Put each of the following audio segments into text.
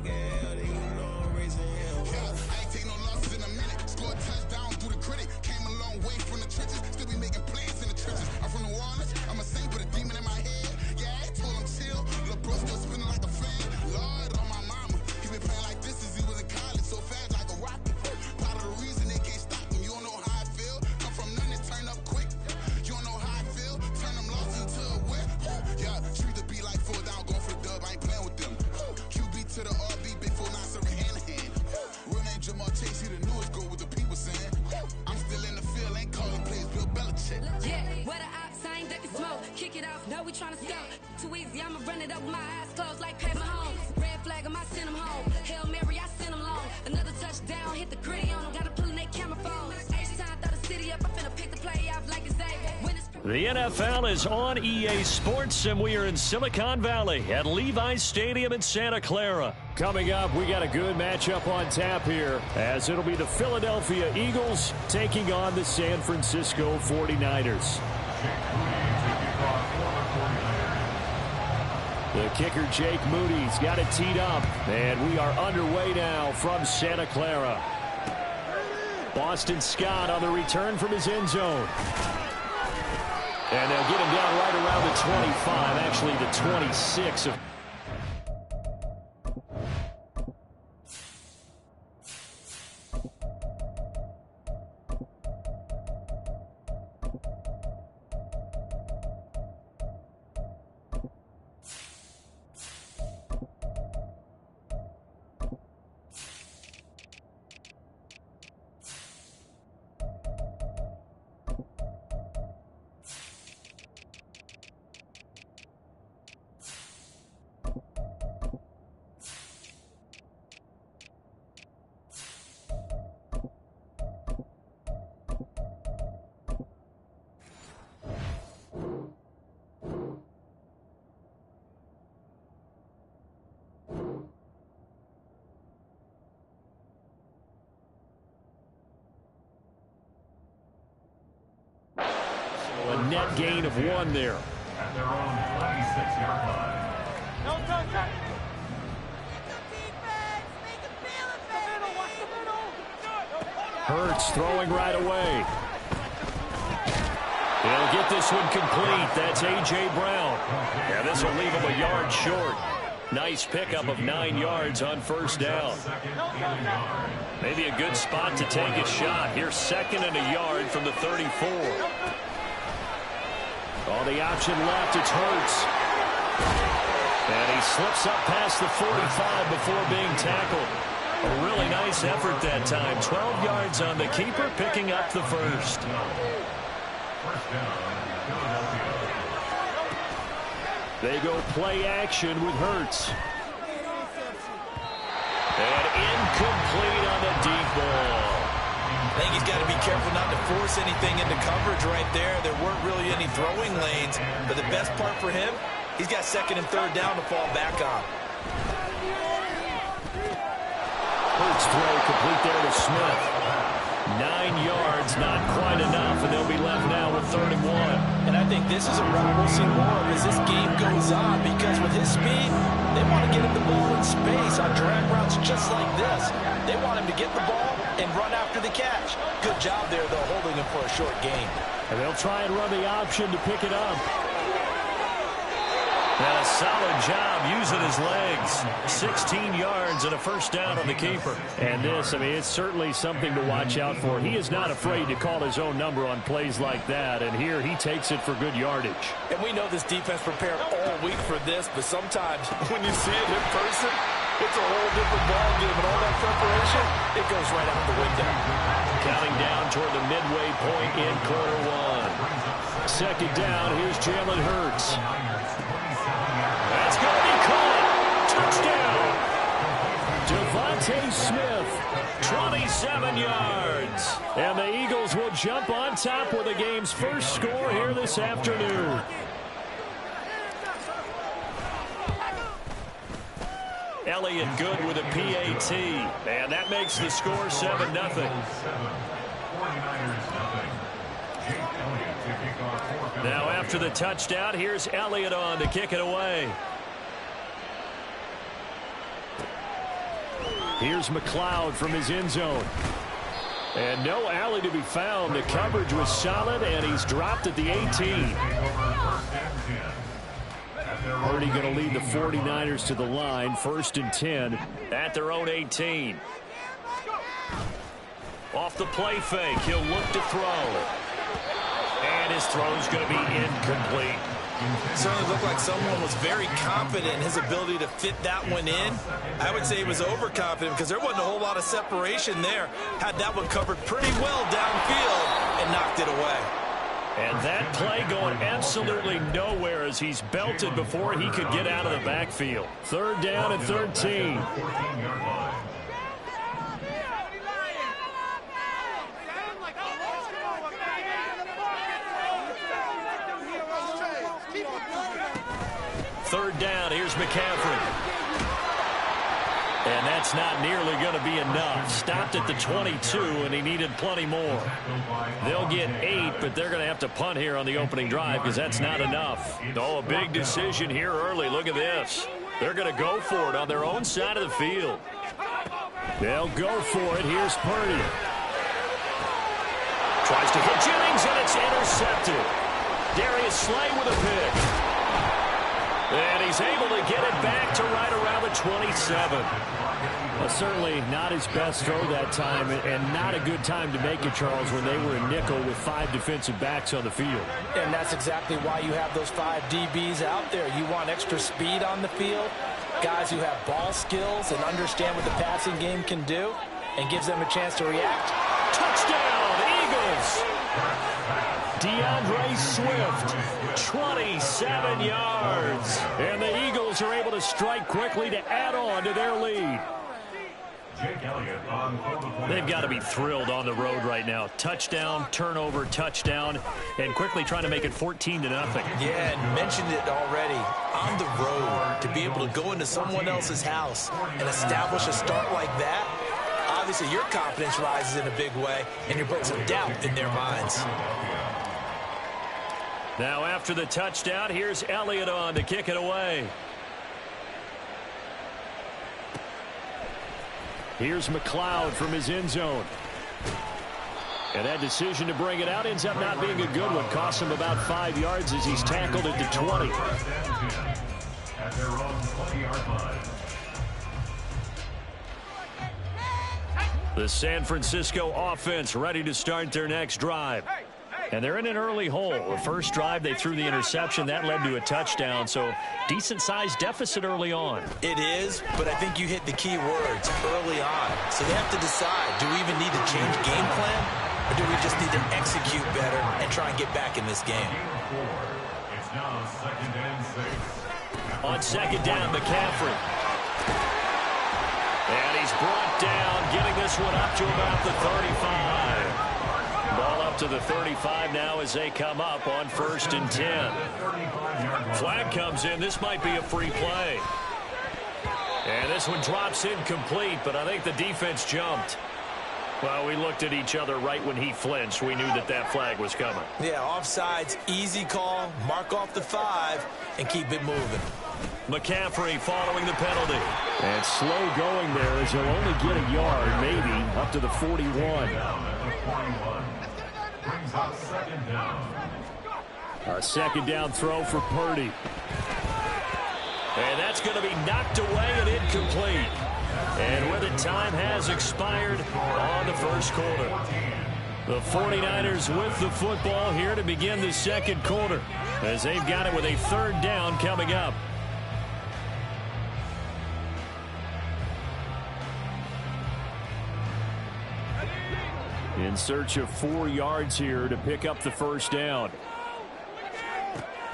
like hell. They gon' know I'm raising hell. Yeah, I ain't take no losses in a minute. Scored touchdown through the critic. Came a long way from the trenches. Still be making plays in the trenches. I'm from New Orleans. I'm a saint with a demon in my head. Yeah, I told him chill. Lil' bro still spinning like a fan. Lord on my mama. He been playing like this since he was in college. So fast like a rocket. Part of the reason they can't stop him. You don't know how I feel. Come from nothing, turn up quick. You don't know how I feel. Turn them losses into a whip. Yeah, treat the beat like 4 down. Going for the dub. I ain't playing with them. QB to the RB. Big 4-9 serving hand to hand. Real name Jamal Chase. He the newest goal with the people saying. I'm still in the field. Ain't calling plays. Bill Belichick. Yeah, where the ops, I ain't ducking smoke. Kick it off. No, we tryna score. Too easy. I'ma run it up with my eyes closed like Pat Mahomes. Red flag, I send him home. Hail Mary, I send him long. Another touchdown. Hit the gritty on him. Gotta pull in that camera phone. H-time, throw the city up. I'm finna pick the play off like it's David. The NFL is on EA Sports, and we are in Silicon Valley at Levi's Stadium in Santa Clara. Coming up, we got a good matchup on tap here, as it'll be the Philadelphia Eagles taking on the San Francisco 49ers. The kicker, Jake Moody's got it teed up, and we are underway now from Santa Clara. Boston Scott on the return from his end zone. And they'll get him down right around the 25, actually the 26 of... A net gain of 1 there. At their own 26-yard line. Hurts throwing right away. He'll get this one complete. That's A.J. Brown. Yeah, this will leave him a yard short. Nice pickup of 9 yards on first down. Maybe a good spot to take a shot. Here's 2nd and a yard from the 34. On the option left, it's Hurts. And he slips up past the 45 before being tackled. A really nice effort that time. 12 yards on the keeper, picking up the first. They go play action with Hurts. And incomplete on the deep ball. I think he's got to be careful not to force anything into coverage right there. There weren't really any throwing lanes. But the best part for him, he's got 2nd and 3rd down to fall back on. Hurts throw complete there to Smith. 9 yards, not quite enough, and they'll be left now with 3rd and 1. And I think this is a route we'll see more of as this game goes on, because with his speed, they want to get him the ball in space on drag routes just like this. They want him to get the ball and run after the catch. Good job there, though, holding him for a short gain. And they'll try and run the option to pick it up. And a solid job using his legs. 16 yards and a first down on the keeper. And this, I mean, it's certainly something to watch out for. He is not afraid to call his own number on plays like that. And here he takes it for good yardage. And we know this defense prepared all week for this, but sometimes when you see it in person, it's a whole different ballgame. And all that preparation, it goes right out the window. Counting down toward the midway point in quarter 1. 2nd down, here's Jalen Hurts. That's going to be caught. Touchdown. Devontae Smith, 27 yards. And the Eagles will jump on top with the game's first score here this afternoon. Elliott good with a PAT. And that makes the score 7-0. Now after the touchdown, here's Elliott on to kick it away. Here's McLeod from his end zone. And no alley to be found. The coverage was solid, and he's dropped at the 18. Purdy going to lead the 49ers to the line. 1st and 10 at their own 18. Off the play fake, he'll look to throw. And his throw's going to be incomplete. Certainly looked like someone was very confident in his ability to fit that one in. I would say he was overconfident because there wasn't a whole lot of separation there. Had that one covered pretty well downfield and knocked it away. And that play going absolutely nowhere as he's belted before he could get out of the backfield. 3rd down and 13. Third down, here's McCaffrey. And that's not nearly going to be enough. Stopped at the 22, and he needed plenty more. They'll get 8, but they're going to have to punt here on the opening drive because that's not enough. Oh, a big decision here early. Look at this. They're going to go for it on their own side of the field. They'll go for it. Here's Purdy. Tries to hit Jennings, and it's intercepted. Darius Slay with a pick. And he's able to get it back to right around the 27. Well, certainly not his best throw that time, and not a good time to make it, Charles, when they were in nickel with 5 defensive backs on the field. And that's exactly why you have those 5 DBs out there. You want extra speed on the field, guys who have ball skills and understand what the passing game can do, and gives them a chance to react. Touchdown, Eagles! DeAndre Swift, 27 yards. And the Eagles are able to strike quickly to add on to their lead. They've got to be thrilled on the road right now. Touchdown, turnover, touchdown, and quickly trying to make it 14-0. Yeah, and mentioned it already. On the road, to be able to go into someone else's house and establish a start like that, obviously your confidence rises in a big way, and you put some doubt in their minds. Now after the touchdown, here's Elliott on to kick it away. Here's McLeod from his end zone. And that decision to bring it out ends up not being a good one. Costs him about 5 yards as he's tackled at the 20. At their own 20-yard line. The San Francisco offense ready to start their next drive. And they're in an early hole. The first drive, they threw the interception. That led to a touchdown, so decent-sized deficit early on. It is, but I think you hit the key words early on. So they have to decide, do we even need to change game plan, or do we just need to execute better and try and get back in this game? It's now 2nd and 6. On 2nd down, McCaffrey. And he's brought down, getting this one up to about the 35. Ball up to the 35 now as they come up on 1st and 10. Flag comes in. This might be a free play. And this one drops incomplete, but I think the defense jumped. Well, we looked at each other right when he flinched. We knew that that flag was coming. Yeah, offsides, easy call, mark off the 5, and keep it moving. McCaffrey following the penalty. And slow going there as he'll only get a yard, maybe, up to the 41. Brings up 2nd down. A 2nd down throw for Purdy. And that's going to be knocked away and incomplete. And with it, time has expired on the first quarter. The 49ers with the football here to begin the second quarter, as they've got it with a 3rd down coming up. In search of 4 yards here to pick up the 1st down.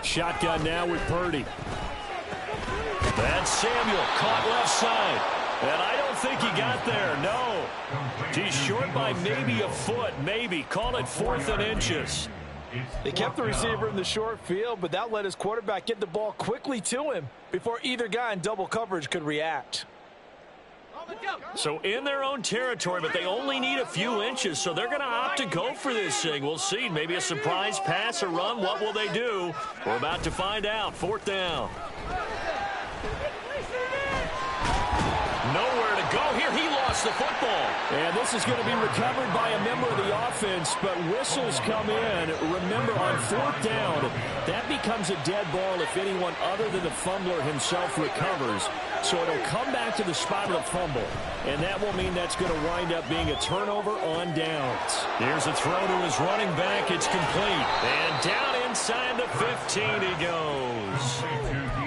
Shotgun now with Purdy. That's Samuel, caught left side. And I don't think he got there, no. He's short by maybe a foot, maybe. Call it 4th and inches. They kept the receiver in the short field, but that let his quarterback get the ball quickly to him before either guy in double coverage could react. So in their own territory, but they only need a few inches, so they're going to opt to go for this thing. We'll see. Maybe a surprise pass or run. What will they do? We're about to find out. 4th down. Nowhere to go here. He lost lost the football. And this is going to be recovered by a member of the offense, but whistles come in. Remember, on fourth down, that becomes a dead ball if anyone other than the fumbler himself recovers. So it'll come back to the spot of the fumble, and that will mean that's going to wind up being a turnover on downs. Here's a throw to his running back. It's complete. And down inside the 15 he goes.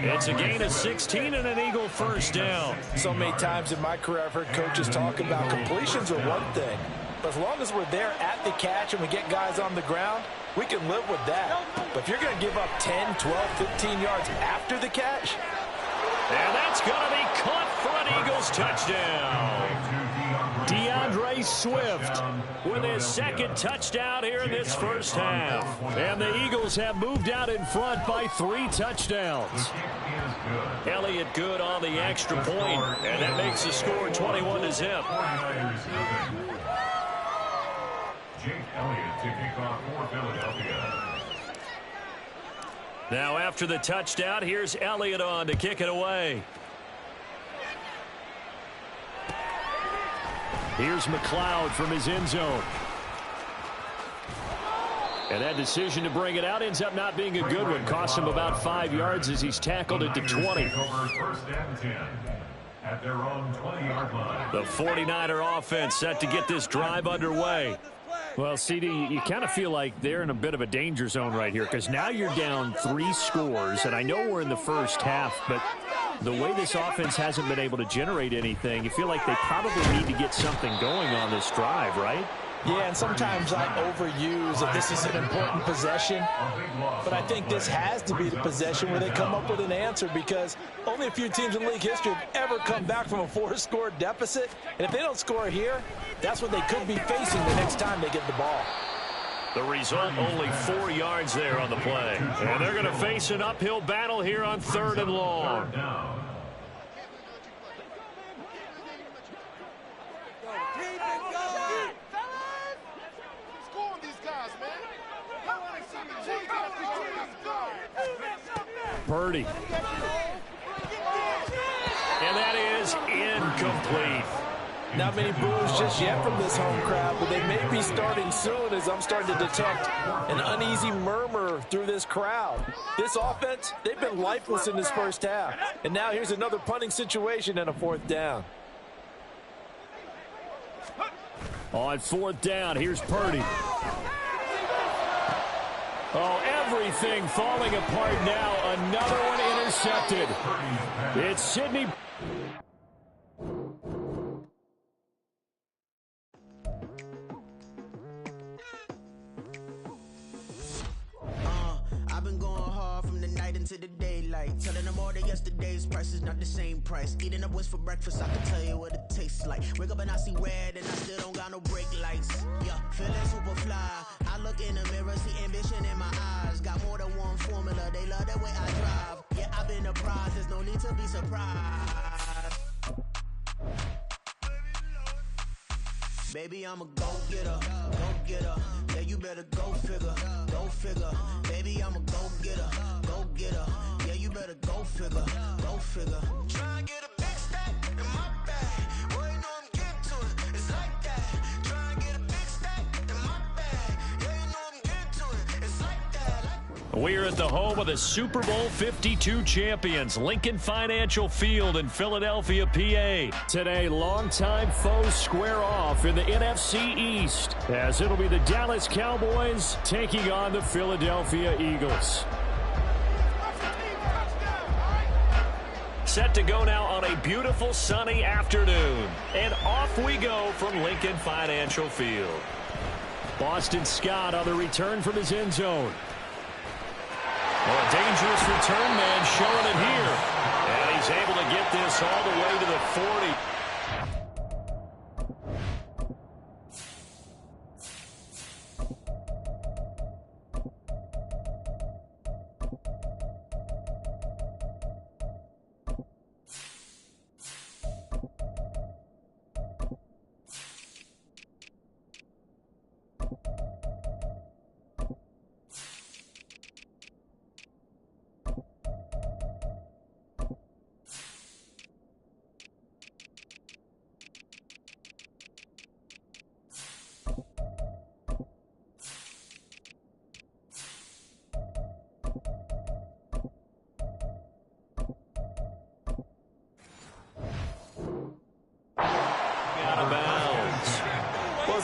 It's a gain of 16 and an Eagle first down. So many times in my career I've heard coaches talk about completions are one thing, but as long as we're there at the catch and we get guys on the ground, we can live with that. But if you're going to give up 10, 12, 15 yards after the catch, and that's going to be caught for an Eagles touchdown. DeAndre Swift with his second touchdown here in this first half. And the Eagles have moved out in front by 3 touchdowns. Elliott good on the extra point, and that makes the score 21-0. Jake Elliott to kick off for Philadelphia. Now after the touchdown, here's Elliott on to kick it away. Here's McLeod from his end zone. And that decision to bring it out ends up not being a good one. Costs him about 5 yards as he's tackled at the 20. First and 10 at their own 20-yard line. The 49er offense set to get this drive underway. Well, CD, you kind of feel like they're in a bit of a danger zone right here because now you're down 3 scores, and I know we're in the first half, but the way this offense hasn't been able to generate anything, you feel like they probably need to get something going on this drive, right? yeah, and sometimes I overuse that this is an important possession, but I think this has to be the possession where they come up with an answer because only a few teams in league history have ever come back from a 4-score deficit, and if they don't score here, that's what they could be facing the next time they get the ball. The result, only 4 yards there on the play. And they're going to face an uphill battle here on 3rd and long. Purdy. And that is incomplete. Not many boos just yet from this home crowd, but they may be starting soon as I'm starting to detect an uneasy murmur through this crowd. This offense, they've been lifeless in this first half. And now here's another punting situation and a 4th down. On 4th down, here's Purdy. Oh, everything falling apart now. Another one intercepted. It's Sidney. I've been going hard from the night into the daylight. Telling them all that yesterday's price is not the same price. Eating up what's for breakfast, I can tell you what it tastes like. Wake up and I see red and I still don't got no brake lights. Yeah, feeling super fly. I look in the mirror, see ambition in my eyes. Got more than one formula, they love the way I drive. Yeah, I've been a prize, there's no need to be surprised. Baby, I'm a go-getter, go-getter. Yeah, you better go figure, go figure. Baby, I'm a go-getter, go-getter. Yeah, you better go figure, go figure. Try and get a big stack in my bag. Boy, you know I'm getting to it, it's like that. Try and get a big stack in my bag. Yeah, you know I'm getting to it, it's like that. We're at the home of the Super Bowl 52 champions, Lincoln Financial Field in Philadelphia, PA. Today, longtime foes square off in the NFC East, as it'll be the Dallas Cowboys taking on the Philadelphia Eagles. Set to go now on a beautiful sunny afternoon. And off we go from Lincoln Financial Field. Boston Scott on the return from his end zone. Well, a dangerous return man showing it here. And he's able to get this all the way to the 40.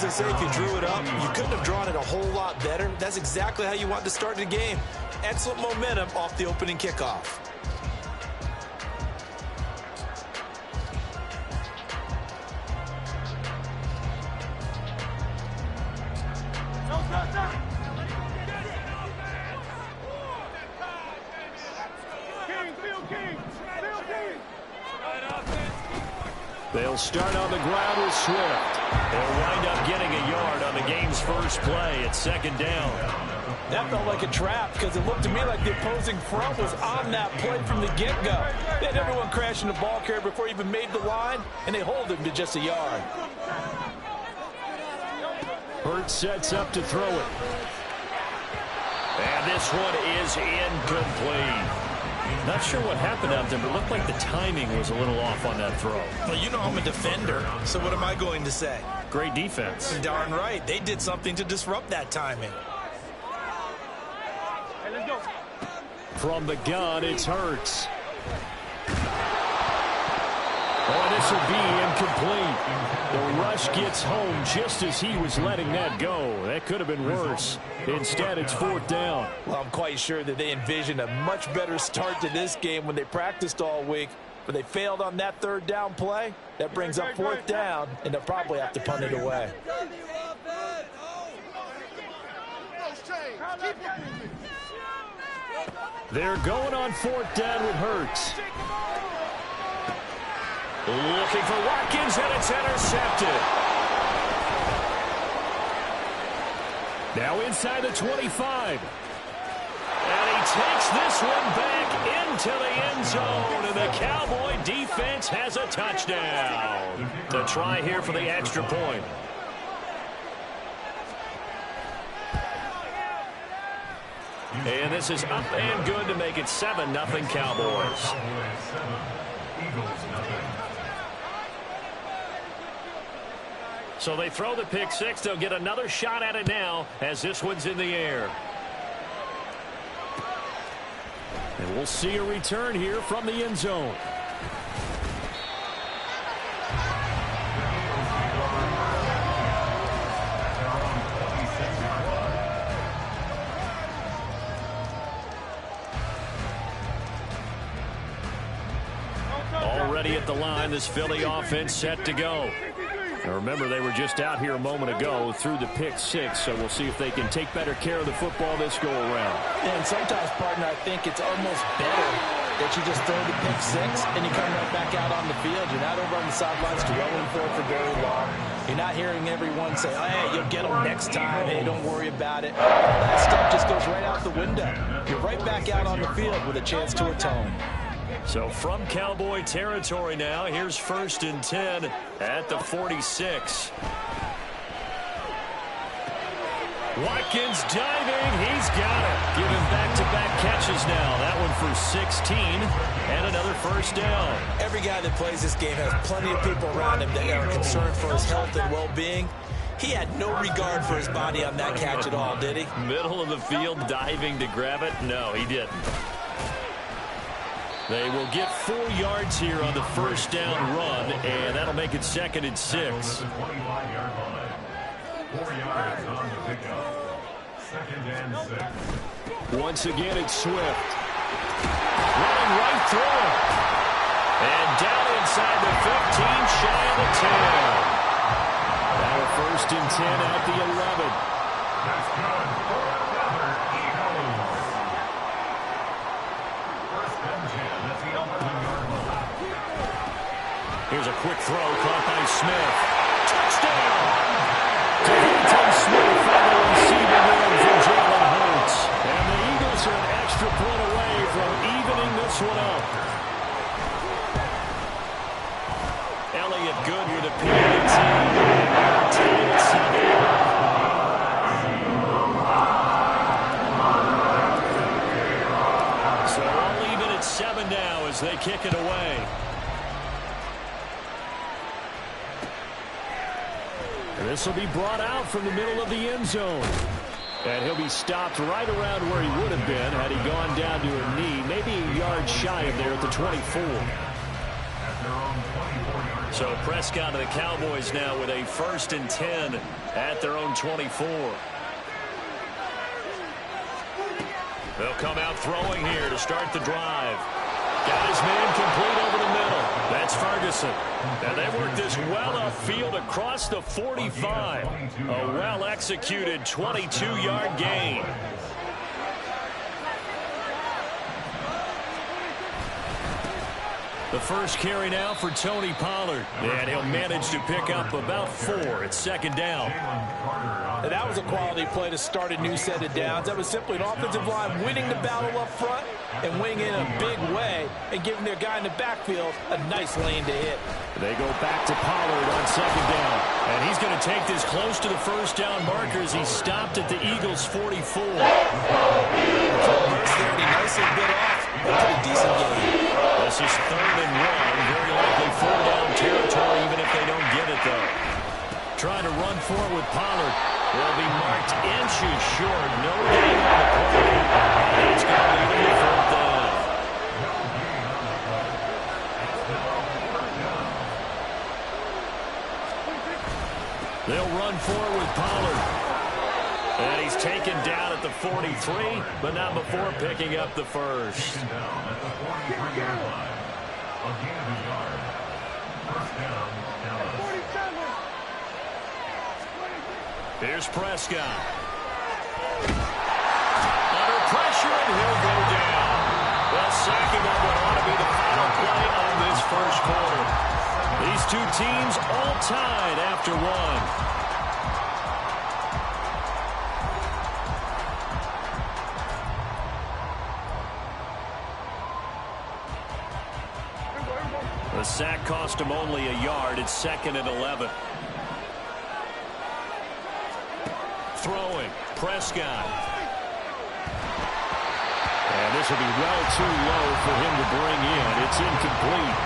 they say, if you drew it up, you couldn't have drawn it a whole lot better. That's exactly how you want to start the game. Excellent momentum off the opening kickoff. They'll start on the ground with Swift. They'll wind up getting a yard on the game's first play at second down. That felt like a trap because it looked to me like the opposing front was on that play from the get-go. They had everyone crashing the ball carrier before he even made the line, and they hold him to just a yard. Hurts sets up to throw it. And this one is incomplete. Not sure what happened out there, but it looked like the timing was a little off on that throw. Well, you know I'm a defender, so what am I going to say? Great defense. Darn right. They did something to disrupt that timing. From the gun, it's Hurts. Oh, this will be incomplete. The rush gets home just as he was letting that go. That could have been worse. Instead, it's fourth down. Well, I'm quite sure that they envisioned a much better start to this game when they practiced all week. But they failed on that third down play. That brings up fourth down, and they'll probably have to punt it away. They're going on fourth down with Hurts. Looking for Watkins, and it's intercepted. Now inside the 25. And he takes this one back into the end zone, and the Cowboy defense has a touchdown. To try here for the extra point. And this is up and good to make it 7-0 Cowboys. So they throw the pick six. They'll get another shot at it now as this one's in the air. And we'll see a return here from the end zone. Already at the line, this Philly offense set to go. Now remember, they were just out here a moment ago through the pick six, so we'll see if they can take better care of the football this go-around. And sometimes, partner, I think it's almost better that you just throw the pick six and you come right back out on the field. You're not over on the sidelines dwelling for very long. You're not hearing everyone say, oh, hey, you'll get them next time. Hey, don't worry about it. That stuff just goes right out the window. You're right back out on the field with a chance to atone. So from Cowboy territory now, here's 1st and 10 at the 46. Watkins diving. He's got it. Giving back-to-back catches now. That one for 16 and another first down. Every guy that plays this game has plenty of people around him that are concerned for his health and well-being. He had no regard for his body on that catch at all, did he? Middle of the field diving to grab it? No, he didn't. They will get 4 yards here on the first down run, and that'll make it 2nd and 6. 4 yards on the pickup. 2nd and 6. Once again, it's Swift. Running right through it. And down inside the 15, shy of the 10. Now a 1st and 10 at the 11. That's good for another Eagles. 1st and 10 at the 11-yard line. Here's a quick throw caught by Smith. Touchdown! Devontae Smith on the receiving end for Jalen Hurts. And the Eagles are an extra point away from evening this one up. Elliott good with a PAT. Tied at 7. So all even at 7 now as they kick it away. And this will be brought out from the middle of the end zone. And he'll be stopped right around where he would have been had he gone down to a knee, maybe a yard shy of there at the 24. So Prescott and the Cowboys now with a 1st and 10 at their own 24. They'll come out throwing here to start the drive. Got his man complete over the middle. That's Ferguson. And they work this well upfield across the 45. A well-executed 22-yard gain. The first carry now for Tony Pollard. And he'll manage to pick up about 4. It's 2nd down. And that was a quality play to start a new set of downs. That was simply an offensive line winning the battle up front and winning in a big way and giving their guy in the backfield a nice lane to hit. They go back to Pollard on 2nd down. And he's going to take this close to the 1st down marker as he stopped at the Eagles' 44. He nicely bit off. A pretty decent game. This is 3rd and 1. Very likely 4-down territory even if they don't get it, though. Trying to run forward with Pollard. Will be marked inches short. No gain on the play. And it's going to lead him to 4th down. They'll run forward with Pollard. And he's taken down at the 43, but not before picking up the 1st. Taken down at the 43-yard line. A gain of a yard. 1st down, Dallas. Here's Prescott. Under pressure, and he'll go down. Well, sacking on what ought to be the final play on this 1st quarter. These two teams all tied after 1. The sack cost him only a yard. It's 2nd and 11. Throwing. Prescott. And this will be well too low for him to bring in. It's incomplete.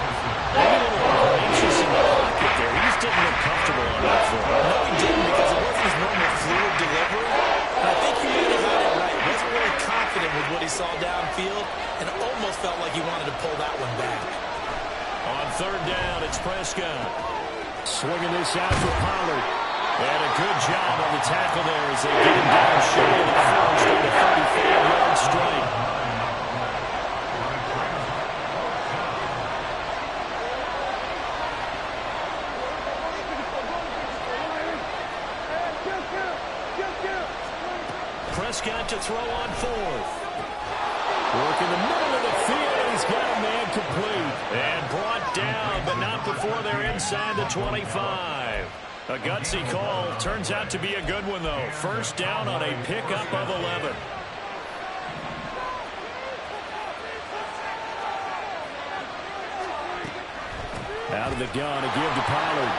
Maybe a little anxious in the pocket there. He just didn't look comfortable on that throw. No, he didn't, because it wasn't his normal fluid delivery. And I think you may have had it right. He wasn't really confident with what he saw downfield, and it almost felt like he wanted to pull that one back. On 3rd down, it's Prescott. Swinging this out for Pollard. And a good job on the tackle there as they get him down short of the 1st on the 35-yard strike. Prescott to throw on 4th. Work in the middle of the field. He's got a man complete. And brought down, but not before they're inside the 25. A gutsy call. Turns out to be a good one, though. 1st down on a pickup of 11. Out of the gun to give to Pollard.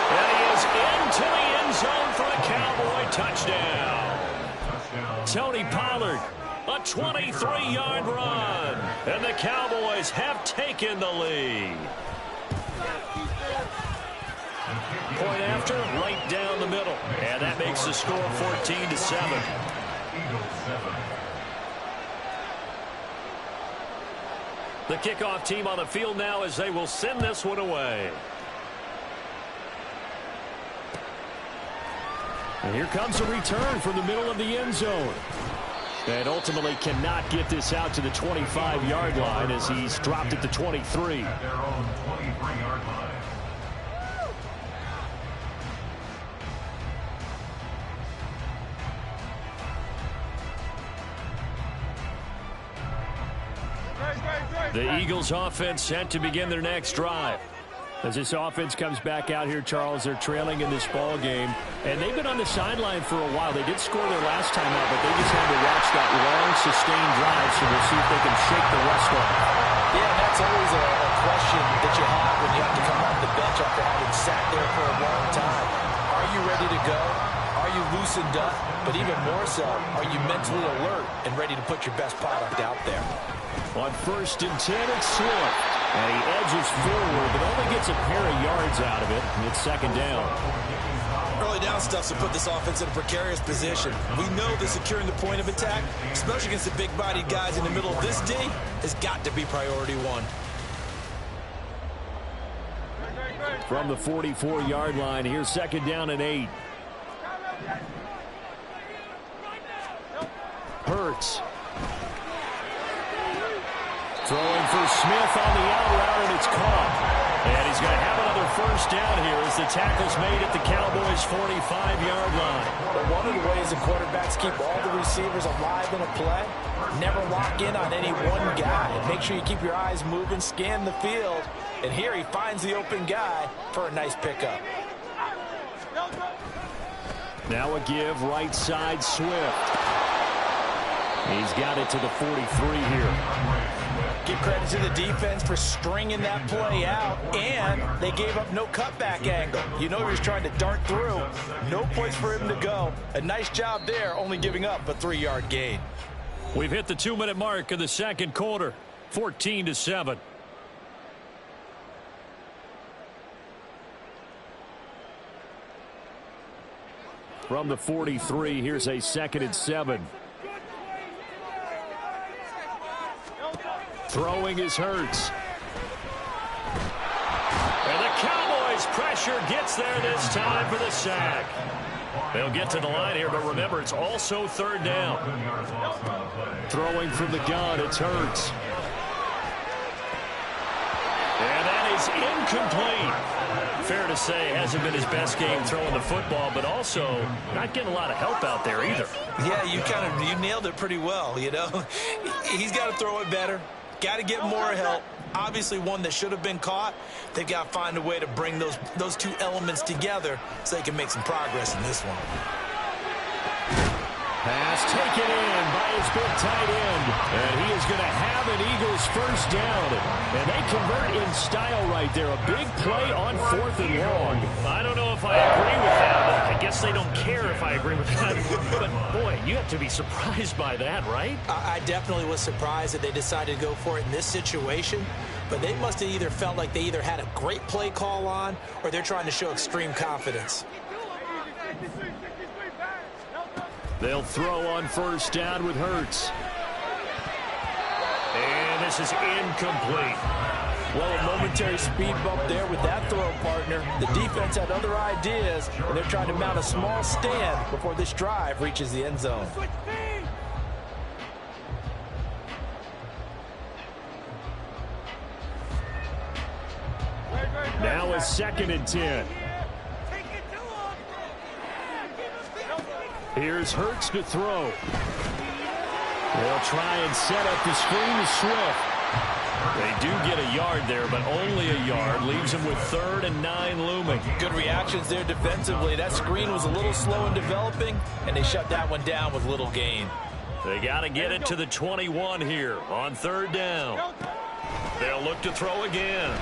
And he is into the end zone for a Cowboy touchdown. Tony Pollard, a 23-yard run. And the Cowboys have taken the lead. Point after, right down the middle. And that makes the score 14-7. Eagles 7. The kickoff team on the field now as they will send this one away. And here comes a return from the middle of the end zone. And ultimately cannot get this out to the 25-yard line as he's dropped at the 23. At their own 23-yard line. The Eagles offense set to begin their next drive. As this offense comes back out here, Charles, they're trailing in this ball game. And they've been on the sideline for a while. They did score their last time out, but they just had to watch that long, sustained drive, so we'll see if they can shake the rust off. Yeah, that's always a question that you have when you have to come off the bench after having sat there for a long time. Are you ready to go? Are you loosened up? But even more so, are you mentally alert and ready to put your best product out there? On 1st and 10, it's Swift. And he edges forward, but only gets a pair of yards out of it. And it's 2nd down. Early down stuff to put this offense in a precarious position. We know that securing the point of attack, especially against the big-bodied guys in the middle of this D, has got to be priority 1. From the 44-yard line, here's 2nd down and 8. Hurts. Throwing for Smith on the out route, and it's caught. And he's going to have another 1st down here as the tackle's made at the Cowboys' 45-yard line. But one of the ways the quarterbacks keep all the receivers alive in a play, never lock in on any one guy. Make sure you keep your eyes moving, scan the field. And here he finds the open guy for a nice pickup. Now a give, right side, Swift. He's got it to the 43 here. Give credit to the defense for stringing that play out, and they gave up no cutback angle. You know he was trying to dart through. No place for him to go. A nice job there, only giving up a 3-yard gain. We've hit the 2-minute mark of the 2nd quarter, 14-7. From the 43, here's a 2nd and 7. Throwing is Hurts. And the Cowboys pressure gets there this time for the sack. They'll get to the line here, but remember, it's also 3rd down. Throwing from the gun, it's Hurts. And that is incomplete. Fair to say, hasn't been his best game throwing the football, but also not getting a lot of help out there either. Yeah, you nailed it pretty well, you know. He's got to throw it better. Got to get more help. Obviously one that should have been caught. They've got to find a way to bring those two elements together so they can make some progress in this one. Pass taken in by his big tight end. And he is going to have an Eagles 1st down. And they convert in style right there. A big play on 4th and long. I don't know if I agree with that. I guess they don't care if I agree with that. But, boy, you have to be surprised by that, right? I definitely was surprised that they decided to go for it in this situation. But they must have either felt like they either had a great play call on or they're trying to show extreme confidence. They'll throw on 1st down with Hurts. And this is incomplete. Well, a momentary speed bump there with that throw partner. The defense had other ideas, and they're trying to mount a small stand before this drive reaches the end zone. Now a 2nd and 10. Here's Hurts to throw. They'll try and set up the screen to Swift. They do get a yard there, but only a yard. Leaves them with 3rd and 9 looming. Good reactions there defensively. That screen was a little slow in developing, and they shut that one down with little gain. They got to get it to the 21 here on 3rd down. They'll look to throw again.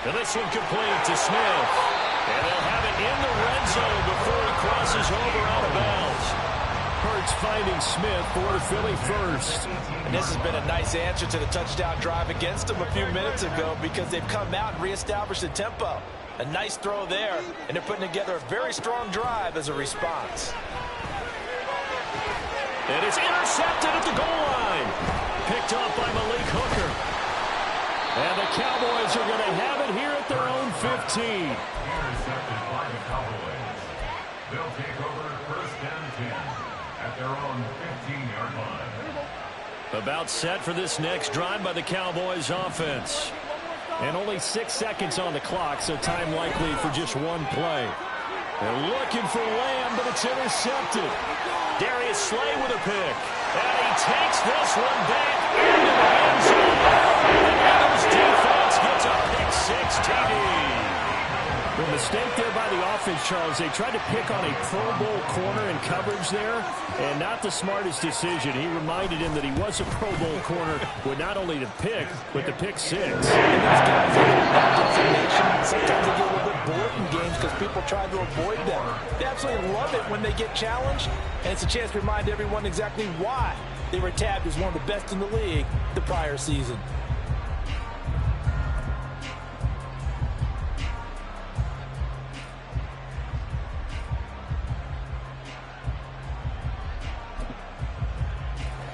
And this one complete to Smith. And they'll have it in the red zone before he crosses over out of bounds. Hurts finding Smith for the Philly 1st. And this has been a nice answer to the touchdown drive against them a few minutes ago because they've come out and reestablished the tempo. A nice throw there, and they're putting together a very strong drive as a response. And it's intercepted at the goal line. Picked up by Malik Hooker. And the Cowboys are going to have it here at their own 15. Intercepted by the Cowboys. They'll take over 1st and 10 at their own 15-yard line. About set for this next drive by the Cowboys offense. And only 6 seconds on the clock, so time likely for just one play. They're looking for Lamb, but it's intercepted. Darius Slay with a pick. And he takes this one back into the end zone. And Adams defense gets a pick 6 TD. The mistake there by the offense, Charles, they tried to pick on a Pro Bowl corner in coverage there, and not the smartest decision. He reminded him that he was a Pro Bowl corner with not only the pick, but the pick 6. And those guys that designation, sometimes they get a little bit bored in games because people try to avoid them. They absolutely love it when they get challenged, and it's a chance to remind everyone exactly why they were tabbed as one of the best in the league the prior season.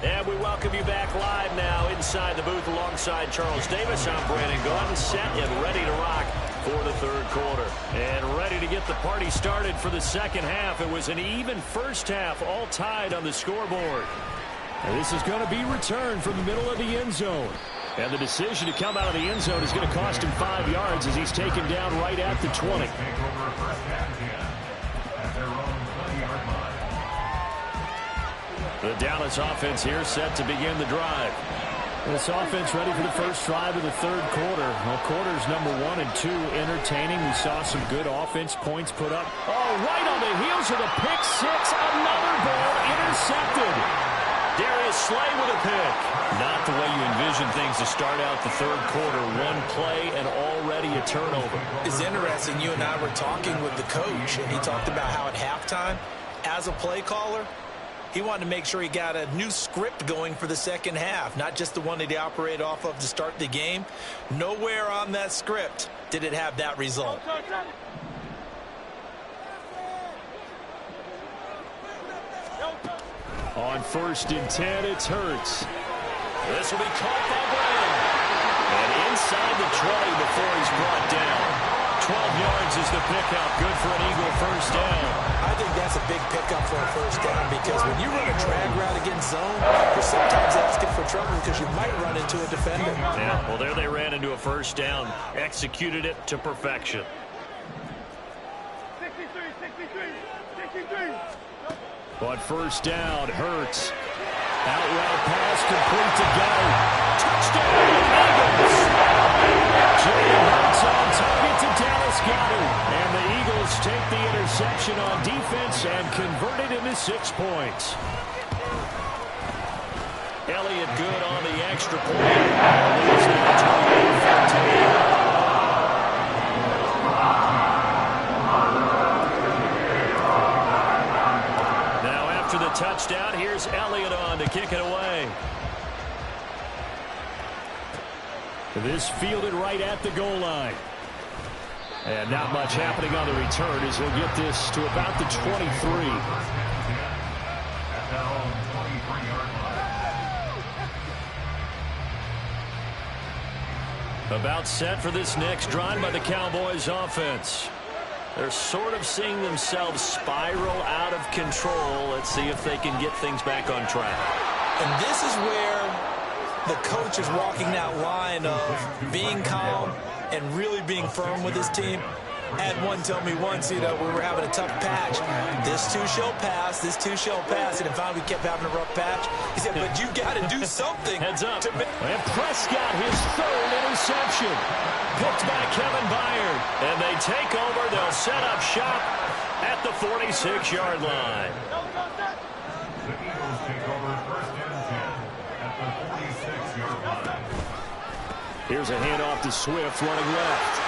And we welcome you back live now inside the booth alongside Charles Davis. I'm Brandon Gaudin, set and ready to rock for the third quarter. And ready to get the party started for the second half. It was an even first half, all tied on the scoreboard. And this is going to be returned from the middle of the end zone. And the decision to come out of the end zone is going to cost him 5 yards as he's taken down right at the 20. The Dallas offense here set to begin the drive. This offense ready for the first drive of the third quarter. Well, quarters number 1 and 2 entertaining. We saw some good offense points put up. Oh, right on the heels of the pick six. Another ball intercepted. Darius Slay with a pick. Not the way you envision things to start out the third quarter. One play and already a turnover. It's interesting. You and I were talking with the coach, and he talked about how at halftime, as a play caller, he wanted to make sure he got a new script going for the second half, not just the one that he operated off of to start the game. Nowhere on that script did it have that result. On 1st and 10, it's Hurts. This will be caught by Brown. And inside the 20 before he's brought down. 12 yards is the pickup. Good for an Eagle first down. I think that's a big pickup for a first down because when you run a drag route against zone, you're sometimes asking for trouble because you might run into a defender. Yeah, well, there they ran into a first down. Executed it to perfection. 63. On first down, Hurts. Out route pass complete to Goddard. Touchdown, Eagles! Jalen Hurts on target to Dallas Goedert. And the Eagles take the interception on defense and convert it into 6 points. Elliott good on the extra point. Leads now 28-14. The touchdown. Here's Elliott on to kick it away. This fielded right at the goal line. And not much happening on the return as he'll get this to about the 23. About set for this next drive by the Cowboys offense. They're sort of seeing themselves spiral out of control. Let's see if they can get things back on track. And this is where the coach is walking that line of being calm and really being firm with his team. I had one tell me once, we were having a tough patch. This too shall pass, this too shall pass. And finally we kept having a rough patch. He said, but you got to do something. Heads up. And Prescott, his third interception. Picked by Kevin Byard. And they take over. They'll set up shop at the 46-yard line. The Eagles take over 1st and 10 at the 46-yard line. Here's a handoff to Swift running left.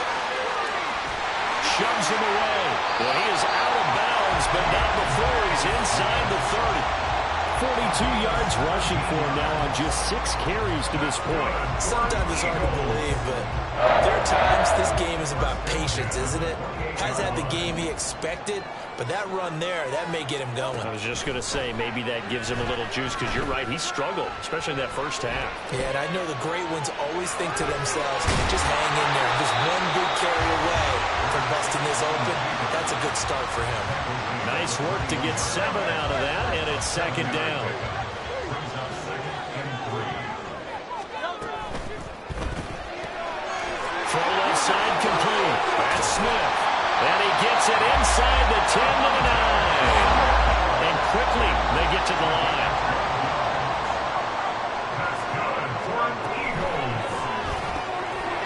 Shoves him away. Well, he is out of bounds, but not before he's inside the 30. 42 yards rushing for him now on just 6 carries to this point. Sometimes it's hard to believe, but there are times this game is about patience, isn't it? Has had the game he expected, but that run there, that may get him going. I was just going to say, maybe that gives him a little juice, because you're right, he struggled, especially in that first half. Yeah, and I know the great ones always think to themselves, just hang in there, just one good carry away from busting this open. That's a good start for him. Nice work to get 7 out of that, and it's second down. Throw left side complete. That's Smith. And he gets it inside the 10 to the 9. And quickly they get to the line.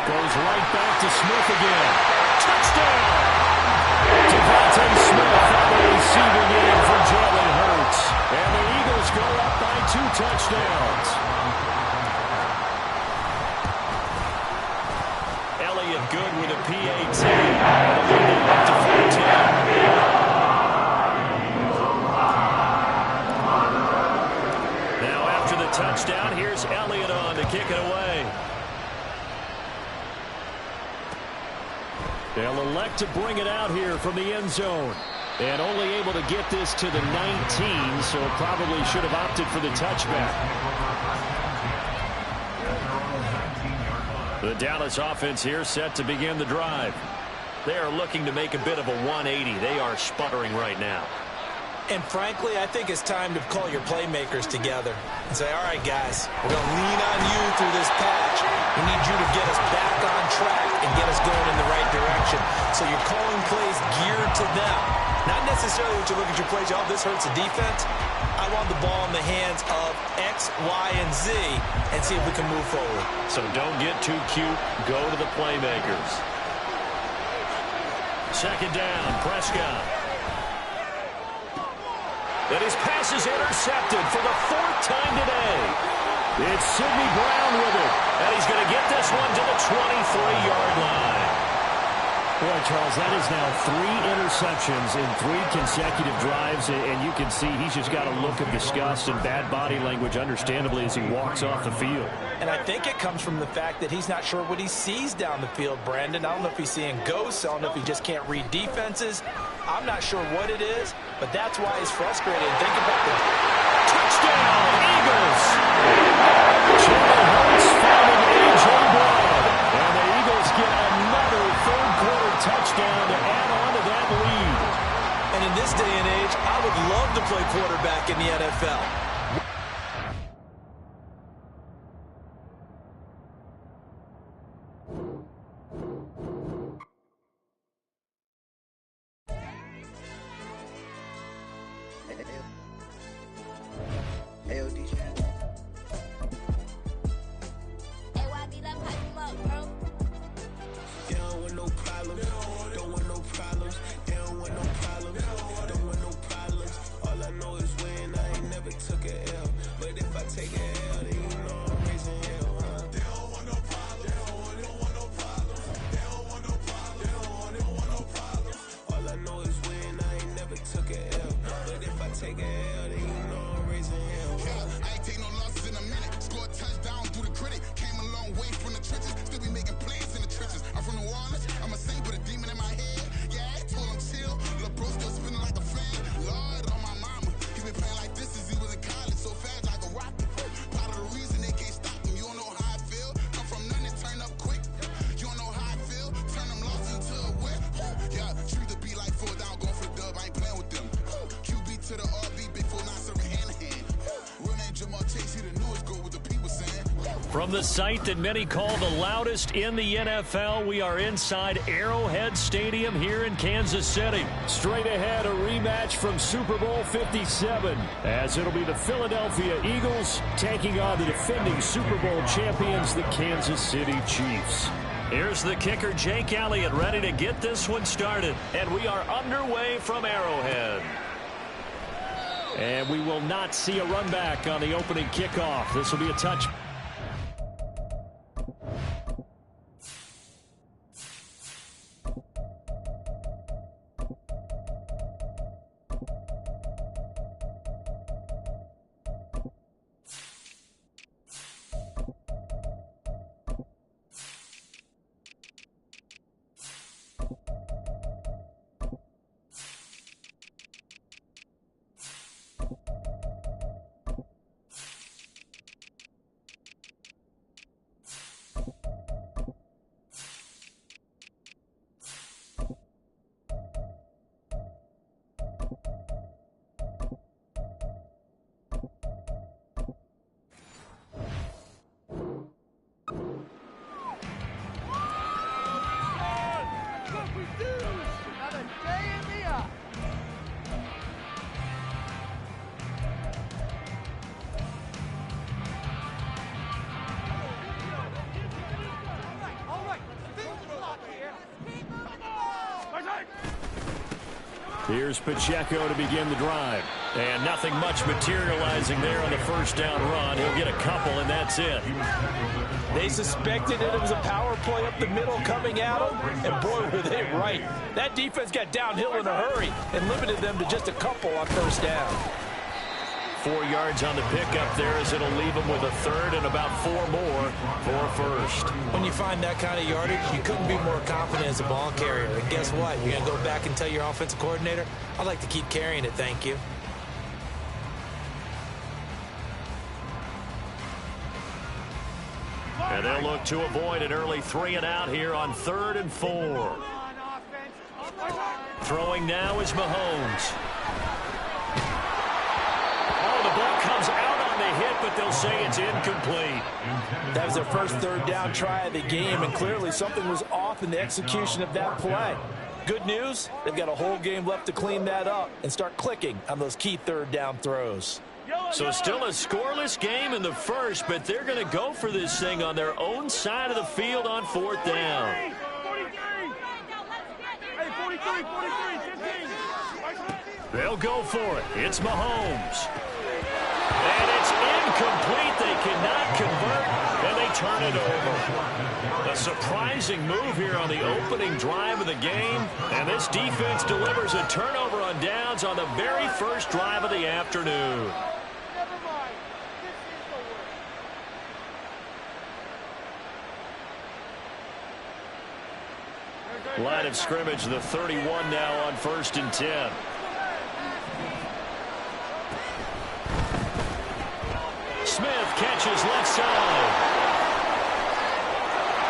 Goes right back to Smith again. Touchdown! Devontae Smith on the receiving end for Jalen Hurts. And the Eagles go up by 2 touchdowns. Elliott good with a PAT. Up to 14. Now after the touchdown, here's Elliott on to kick it away. They'll elect to bring it out here from the end zone. And only able to get this to the 19, so probably should have opted for the touchback. The Dallas offense here set to begin the drive. They are looking to make a bit of a 180. They are sputtering right now. And frankly, I think it's time to call your playmakers together and say, all right, guys, we're going to lean on you through this patch. We need you to get us back on track and get us going in the right direction. So you're calling plays geared to them. Not necessarily when you look at your plays, oh, this hurts the defense. I want the ball in the hands of X, Y, and Z and see if we can move forward. So don't get too cute. Go to the playmakers. Second down, Prescott. And his pass is intercepted for the 4th time today. It's Sidney Brown with it. And he's going to get this one to the 23-yard line. Boy, Charles, that is now 3 interceptions in 3 consecutive drives, and you can see he's just got a look of disgust and bad body language, understandably, as he walks off the field. And I think it comes from the fact that he's not sure what he sees down the field, Brandon. I don't know if he's seeing ghosts. I don't know if he just can't read defenses. I'm not sure what it is, but that's why he's frustrated. Think about the touchdown, Eagles! Jalen Hurts finding A.J. Brown. And the Eagles get another third-quarter touchdown to add on to that lead. And in this day and age, I would love to play quarterback in the NFL. From the site that many call the loudest in the NFL, we are inside Arrowhead Stadium here in Kansas City. Straight ahead, a rematch from Super Bowl 57, as it'll be the Philadelphia Eagles taking on the defending Super Bowl champions, the Kansas City Chiefs. Here's the kicker, Jake Elliott, ready to get this one started. And we are underway from Arrowhead. And we will not see a run back on the opening kickoff. This will be a touch. Here's Pacheco to begin the drive. And nothing much materializing there on the first down run. He'll get a couple, and that's it. They suspected it was a power play up the middle coming at them, and boy, were they right. That defense got downhill in a hurry and limited them to just a couple on first down. 4 yards on the pickup there, as it'll leave them with a third and about 4 more for first. When you find that kind of yardage, you couldn't be more confident as a ball carrier. And guess what? You're going to go back and tell your offensive coordinator, I'd like to keep carrying it, thank you. And they'll look to avoid an early 3 and out here on 3rd and 4. Throwing now is Mahomes. Oh, the ball comes out on the hit, but they'll say it's incomplete. That was their first third down try of the game, and clearly something was off in the execution of that play. Good news, they've got a whole game left to clean that up and start clicking on those key third down throws. So still a scoreless game in the first, but they're going to go for this thing on their own side of the field on fourth down. They'll go for it. It's Mahomes. And it's incomplete. They cannot convert, and they turn it over. A surprising move here on the opening drive of the game, and this defense delivers a turnover on downs on the very first drive of the afternoon. Line of scrimmage, the 31 now on 1st and 10. Smith catches left side.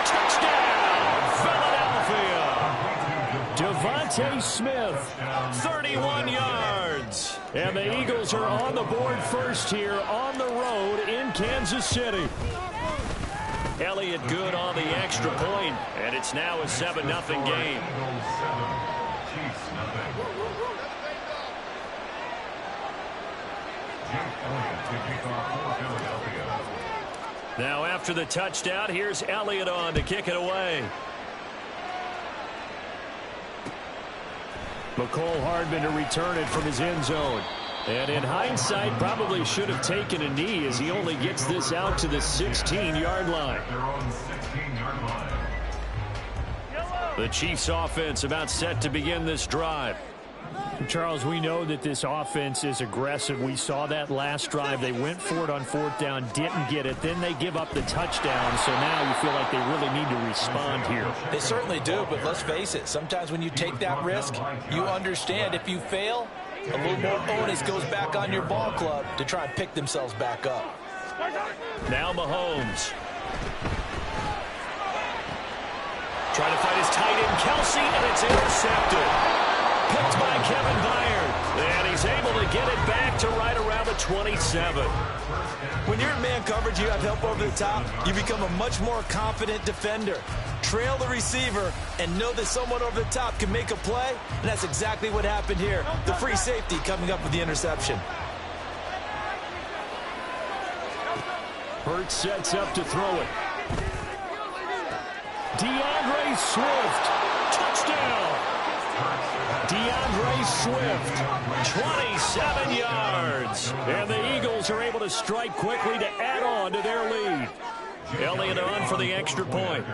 Touchdown, Philadelphia. Devontae Smith, 31 yards. And the Eagles are on the board first here on the road in Kansas City. Elliott good on the extra point, and it's now a 7-0 game. Now after the touchdown, here's Elliott on to kick it away. McCole Hardman to return it from his end zone. And in hindsight, probably should have taken a knee as he only gets this out to the 16-yard line. The Chiefs offense about set to begin this drive. Charles, we know that this offense is aggressive. We saw that last drive. They went for it on fourth down, didn't get it. Then they give up the touchdown. So now you feel like they really need to respond here. They certainly do, but let's face it. Sometimes when you take that risk, you understand if you fail, a little more onus goes back on your ball club to try and pick themselves back up. Now Mahomes. Trying to find his tight end, Kelsey, and it's intercepted. Picked by Kevin Byard, and he's able to get it back to right around the 27. When you're in man coverage, you have help over the top, you become a much more confident defender. Trail the receiver and know that someone over the top can make a play, and that's exactly what happened here. The free safety coming up with the interception. Hurts sets up to throw it. DeAndre Swift, touchdown. DeAndre Swift, 27 yards. And the Eagles are able to strike quickly to add on to their lead. Elliott on for the extra point.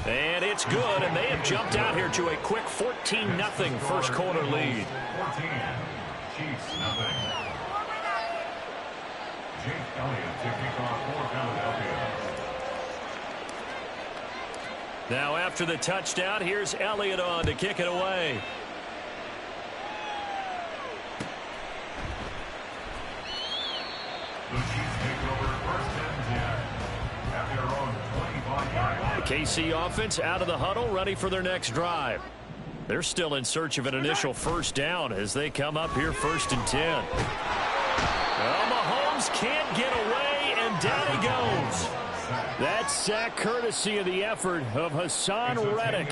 And it's good, and they have jumped out here to a quick 14-0 first quarter lead. 14, Chiefs nothing. Jake Elliott to kick off for Philadelphia. Now after the touchdown, here's Elliott on to kick it away. The Chiefs take over 1st and 10 at their own 25-yard line. The KC offense out of the huddle, ready for their next drive. They're still in search of an initial first down as they come up here 1st and 10. Well, Mahomes can't get away, and down he goes. That sack courtesy of the effort of Hassan Reddick.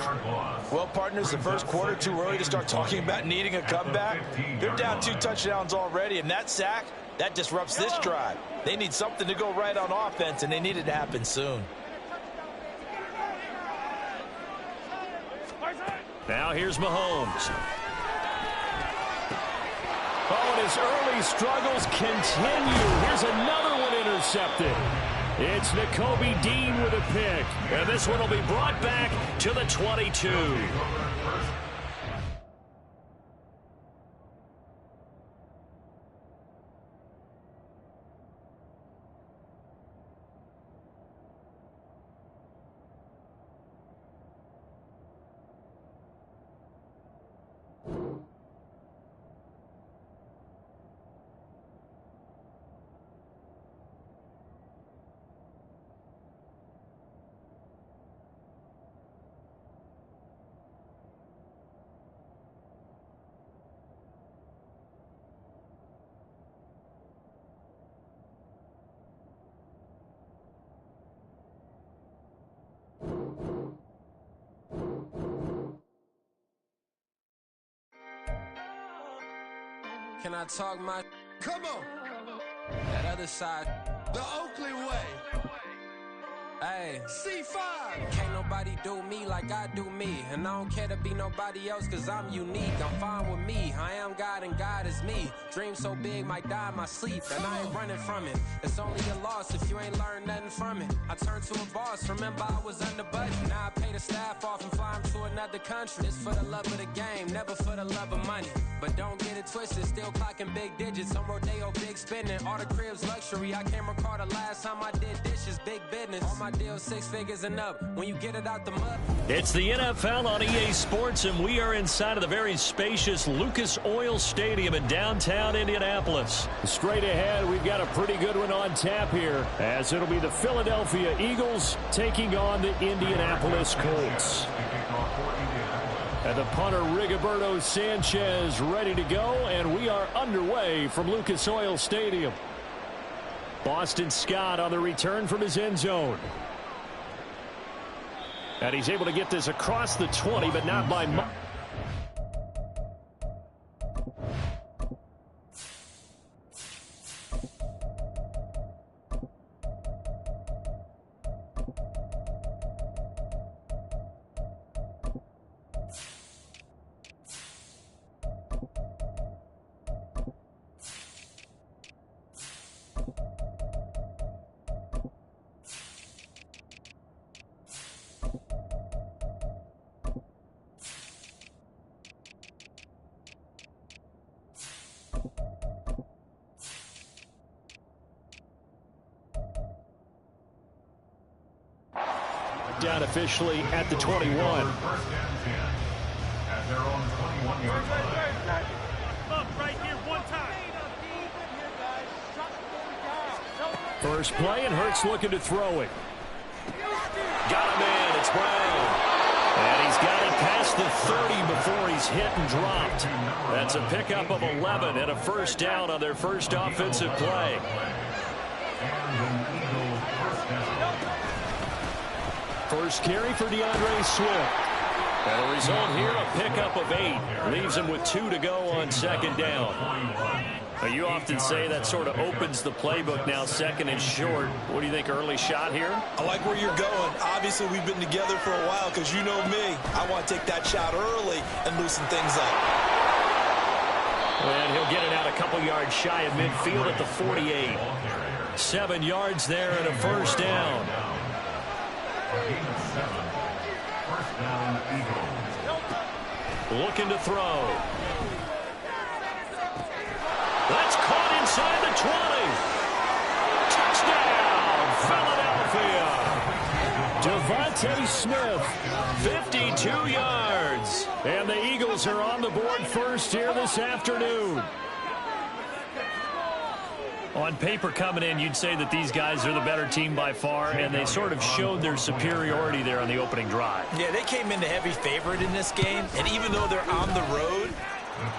Well, partners, the first quarter too early to start talking about needing a comeback. They're down 2 touchdowns already, and that sack, that disrupts this drive. They need something to go right on offense, and they need it to happen soon. Now here's Mahomes. Oh, and his early struggles continue. Here's another one intercepted. It's Nakobe Dean with a pick. And this one will be brought back to the 22. Can I talk my? Come on. That other side. The Oakley way. Hey. C5. Can't nobody do me like I do me. And I don't care to be nobody else cause I'm unique. I'm fine with me. I am God and God is me. Dream so big might die in my sleep. And I ain't running from it. It's only a loss if you ain't learned nothing from it. I turned to a boss. Remember I was under budget. Now I pay the staff off and fly them to another country. It's for the love of the game, never for the love of money. But don't get it twisted, still clocking big digits. I'm Rodeo, big spending. All the cribs luxury. I can't recall the last time I did dishes. Big business. All my deals 6 figures and up. When you get it out the mud. It's the NFL on EA Sports, and we are inside of the very spacious Lucas Oil Stadium in downtown Indianapolis. Straight ahead, we've got a pretty good one on tap here, as it'll be the Philadelphia Eagles taking on the Indianapolis Colts. And the punter, Rigoberto Sanchez, ready to go, and we are underway from Lucas Oil Stadium. Boston Scott on the return from his end zone. And he's able to get this across the 20, but not by much. Down officially at the 21. First and 10 at their own 21-yard line. Look right here, one time. First play, and Hurts looking to throw it. Got him in. It's Brown. And he's got it past the 30 before he's hit and dropped. That's a pickup of 11 and a first down on their first offensive play. First carry for DeAndre Swift. And a result here, a pickup of 8. Leaves him with 2 to go on second down. Now, you often say that sort of opens the playbook now, second and short. What do you think, early shot here? I like where you're going. Obviously, we've been together for a while because you know me. I want to take that shot early and loosen things up. And he'll get it out a couple yards shy of midfield at the 48. 7 yards there and a first down. Looking to throw. That's caught inside the 20. Touchdown, Philadelphia. Devontae Smith, 52 yards. And the Eagles are on the board first here this afternoon. On paper coming in, you'd say that these guys are the better team by far, and they sort of showed their superiority there on the opening drive. Yeah, they came in the heavy favorite in this game, and even though they're on the road,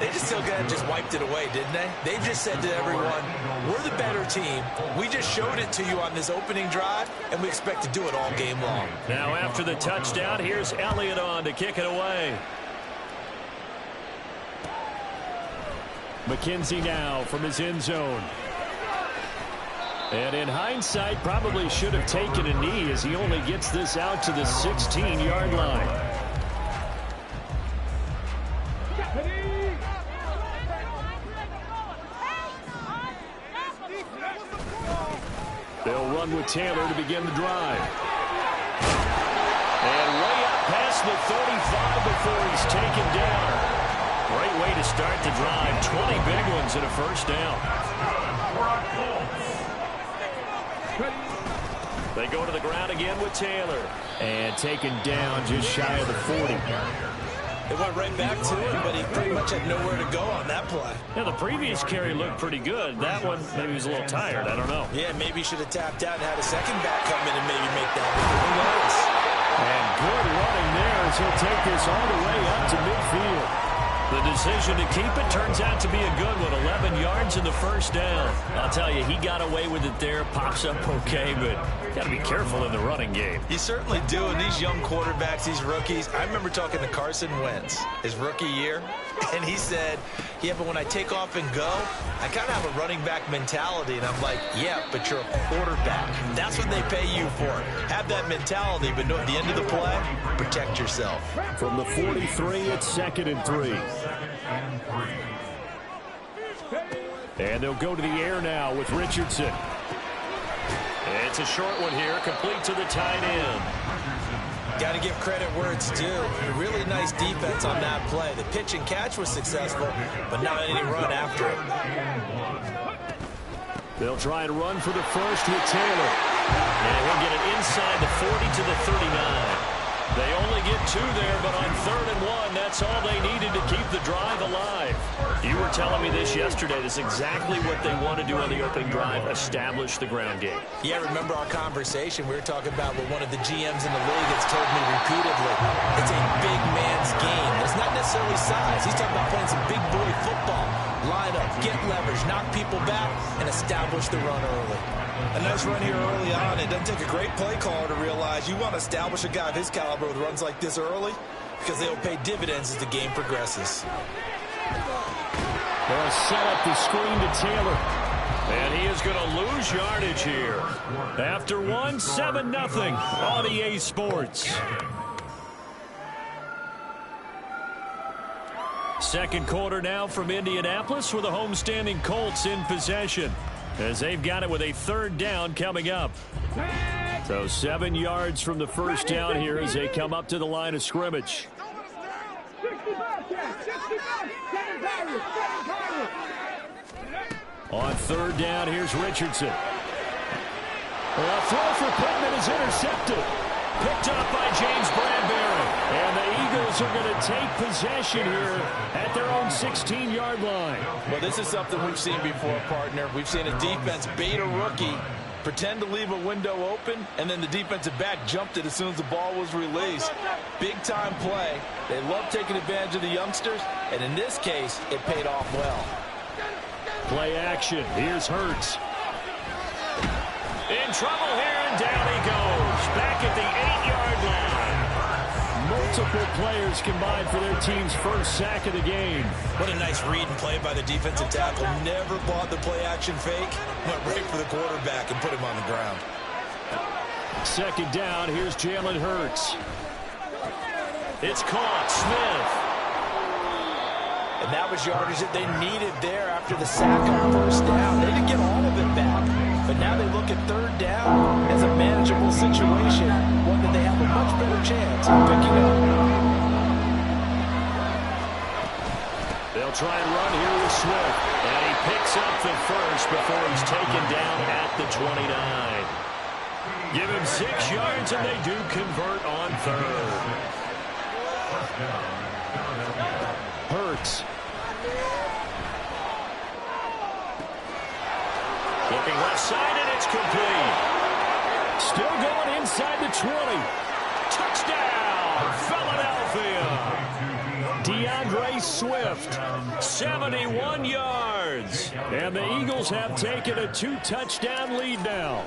they just still kind of just wiped it away, didn't they? They just said to everyone, we're the better team. We just showed it to you on this opening drive, and we expect to do it all game long. Now after the touchdown, here's Elliott on to kick it away. McKenzie now from his end zone. And in hindsight, probably should have taken a knee as he only gets this out to the 16-yard line. They'll run with Taylor to begin the drive. And way up past the 35 before he's taken down. Great way to start the drive. 20 big ones and a first down. They go to the ground again with Taylor. And taken down just shy of the 40. They went right back to him, but he pretty much had nowhere to go on that play. Yeah, the previous carry looked pretty good. That one, maybe he was a little tired. I don't know. Yeah, maybe he should have tapped out and had a second back come in and maybe make that. Who knows? And good running there as he'll take this all the way up to midfield. The decision to keep it turns out to be a good one. 11 yards in the first down. I'll tell you, he got away with it there. Pops up okay, but got to be careful in the running game. You certainly do. And these young quarterbacks, these rookies, I remember talking to Carson Wentz his rookie year, and he said, yeah, but when I take off and go, I kind of have a running back mentality. And I'm like, yeah, but you're a quarterback. That's what they pay you for. Have that mentality, but at the end of the play, protect yourself. From the 43, it's 2nd and 3. And they'll go to the air now with Richardson. It's a short one here, complete to the tight end. Got to give credit where it's due. A really nice defense on that play. The pitch and catch was successful, but not any run after it. They'll try and run for the first with Taylor. And he'll get it inside the 40 to the 39. They only get 2 there, but on 3rd and 1, that's all they needed to keep the drive alive. You were telling me this yesterday. That's exactly what they want to do on the opening drive, establish the ground game. Yeah, remember our conversation. We were talking about what one of the GMs in the league has told me repeatedly. It's a big man's game. It's not necessarily size. He's talking about playing some big boy football. Line up, get leverage, knock people back, and establish the run early. A nice run here early on. It doesn't take a great play caller to realize you want to establish a guy of his caliber with runs like this early because they'll pay dividends as the game progresses. They'll set up the screen to Taylor. And he is going to lose yardage here. After 1, 7-0 on EA Sports. Second quarter now from Indianapolis with the homestanding Colts in possession, as they've got it with a 3rd down coming up. So 7 yards from the first down here as they come up to the line of scrimmage. On 3rd down, here's Richardson. A throw for Pittman is intercepted. Picked up by James Bradbury. And the Eagles are going to take possession here at their own 16-yard line. Well, this is something we've seen before, partner. We've seen a defense bait a rookie, pretend to leave a window open, and then the defensive back jumped it as soon as the ball was released. Big-time play. They love taking advantage of the youngsters, and in this case, it paid off well. Play action. Here's Hurts. In trouble here, and down he goes. Back at the 8-yard line. Multiple players combined for their team's first sack of the game. What a nice read and play by the defensive tackle. Never bought the play-action fake. Went right for the quarterback and put him on the ground. 2nd down. Here's Jalen Hurts. It's caught. Smith. And that was yardage that they needed there after the sack on 1st down. They didn't get all of it back. But now they look at 3rd down as a manageable situation, one that they have a much better chance of picking up. They'll try and run here with Swift. And he picks up the first before he's taken down at the 29. Give him 6 yards, and they do convert on 3rd. Hurts. Looking left side, and it's complete. Still going inside the 20. Touchdown, Philadelphia. DeAndre Swift. 71 yards. And the Eagles have taken a 2-touchdown lead now.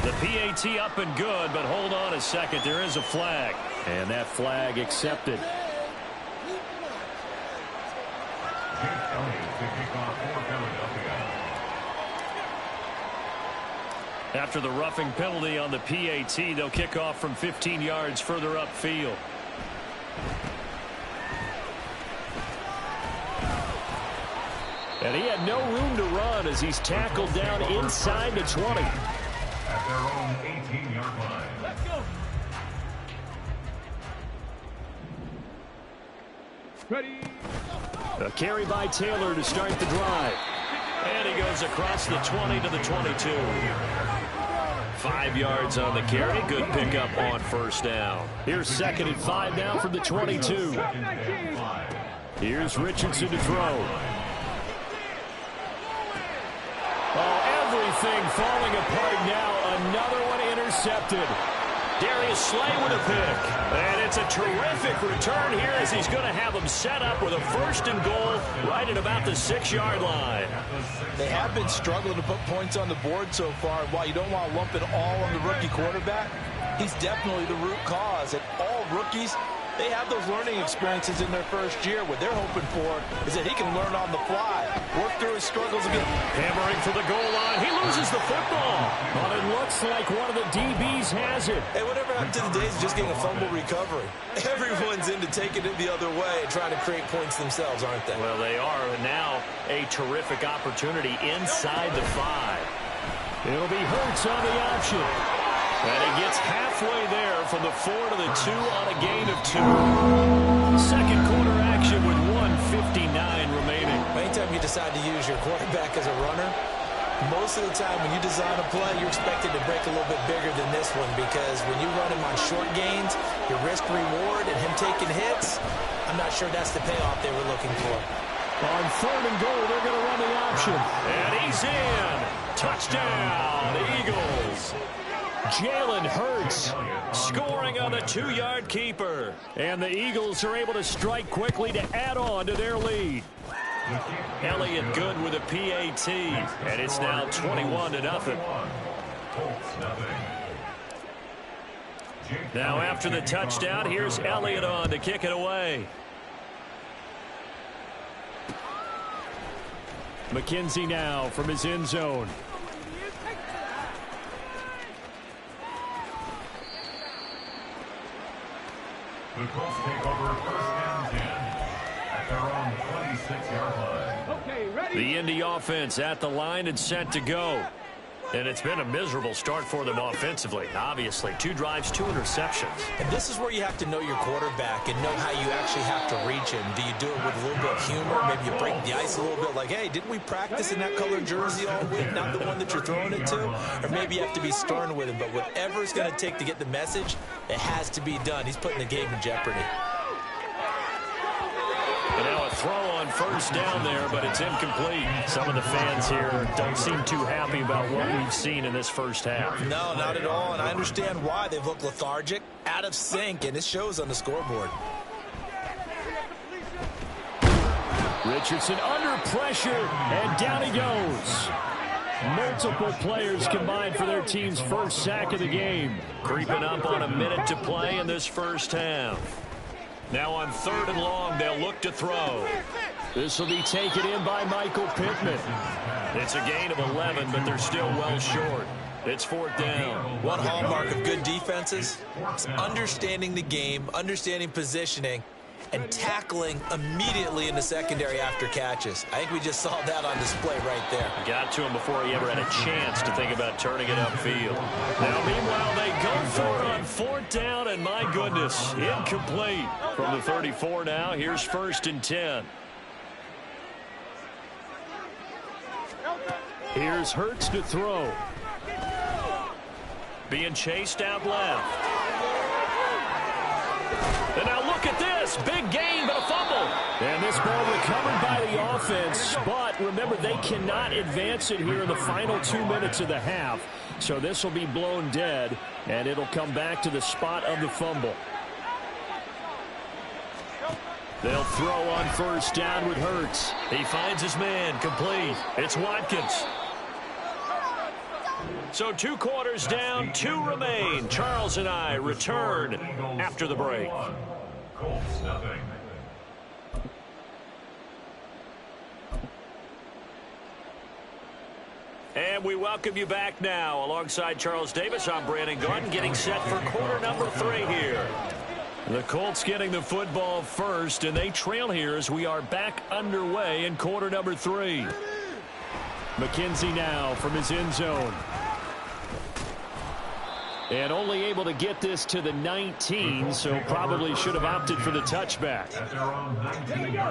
The PAT up and good, but hold on a second. There is a flag. And that flag accepted. After the roughing penalty on the PAT, they'll kick off from 15 yards further upfield. And he had no room to run as he's tackled down inside the 20. At their own 18-yard line. Let's go. Ready. A carry by Taylor to start the drive. And he goes across the 20 to the 22. 5 yards on the carry. Good pickup on 1st down. Here's 2nd and 5 now from the 22. Here's Richardson to throw. Oh, everything falling apart now. Another one intercepted. Darius Slay with a pick. And it's a terrific return here as he's going to have them set up with a 1st and goal right at about the 6-yard line. They have been struggling to put points on the board so far. And while you don't want to lump it all on the rookie quarterback, he's definitely the root cause. And all rookies, they have those learning experiences in their first year. What they're hoping for is that he can learn on the fly, work through his struggles again. Hammering for the goal line. He loses the football. But it looks like one of the DBs has it. Hey, whatever happened to the days of just getting a fumble recovery? Everyone's into taking it the other way and trying to create points themselves, aren't they? Well, they are. And now a terrific opportunity inside the 5. It'll be Hurts on the option. And he gets halfway there from the 4 to the 2 on a gain of 2. Second quarter action with 1:59 remaining. Anytime you decide to use your quarterback as a runner, most of the time when you design a play, you're expected to break a little bit bigger than this one, because when you run him on short gains, your risk-reward and him taking hits, I'm not sure that's the payoff they were looking for. On 3rd and goal, they're going to run the option. And he's in. Touchdown, Eagles. Jalen Hurts scoring on the 2-yard keeper. And the Eagles are able to strike quickly to add on to their lead. Elliott good with a PAT. And it's now 21-0. Now after the touchdown, here's Elliott on to kick it away. McKenzie now from his end zone. The Colts take over 1st and 10 at their own 26-yard line. Okay, ready? The Indy offense at the line and set to go. And it's been a miserable start for them offensively. Obviously, 2 drives, 2 interceptions. And this is where you have to know your quarterback and know how you actually have to reach him. Do you do it with a little bit of humor? Maybe you break the ice a little bit, like, hey, didn't we practice in that colored jersey all week, not the one that you're throwing it to? Or maybe you have to be stern with him. But whatever it's going to take to get the message, it has to be done. He's putting the game in jeopardy. And now a throw on 1st down there, but it's incomplete. Some of the fans here don't seem too happy about what we've seen in this first half. No, not at all, and I understand why. They've looked lethargic, out of sync, and it shows on the scoreboard. Richardson under pressure, and down he goes. Multiple players combined for their team's first sack of the game. Creeping up on a minute to play in this first half. Now on 3rd and long, they'll look to throw. This will be taken in by Michael Pittman. It's a gain of 11, but they're still well short. It's 4th down. One hallmark of good defenses is understanding the game, understanding positioning, and tackling immediately in the secondary after catches. I think we just saw that on display right there. Got to him before he ever had a chance to think about turning it upfield. Now, meanwhile, they go for it on 4th down, and my goodness, incomplete. From the 34 now, here's 1st and 10. Here's Hurts to throw. Being chased out left. And now look at this. Big gain, but a fumble. And this ball recovered by the offense. But remember, they cannot advance it here in the final 2 minutes of the half. So this will be blown dead, and it'll come back to the spot of the fumble. They'll throw on 1st down with Hurts. He finds his man, complete. It's Watkins. So 2 quarters down, 2 remain. Charles and I return after the break. Colts nothing. And we welcome you back now. Alongside Charles Davis, I'm Brandon Gaudin, getting set for quarter number 3 here. The Colts getting the football first, and they trail here as we are back underway in quarter number 3. McKenzie now from his end zone. And only able to get this to the 19, so probably should have opted for the touchback.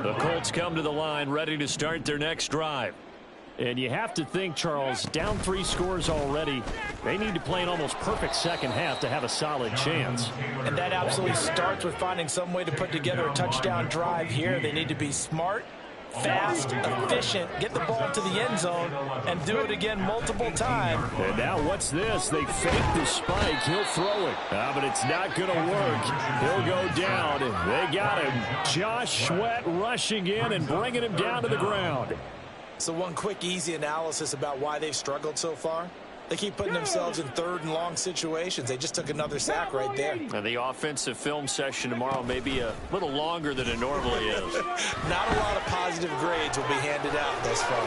The Colts come to the line ready to start their next drive. And you have to think, Charles, down 3 scores already. They need to play an almost perfect second half to have a solid chance. And that absolutely starts with finding some way to put together a touchdown drive here. They need to be smart, fast, efficient, get the ball to the end zone, and do it again multiple times. And now what's this? They fake the spike. He'll throw it. But it's not going to work. He'll go down. They got him. Josh Sweat rushing in and bringing him down to the ground. So one quick, easy analysis about why they've struggled so far. They keep putting themselves in third and long situations. They just took another sack right there. And the offensive film session tomorrow may be a little longer than it normally is. Not a lot of positive grades will be handed out thus far.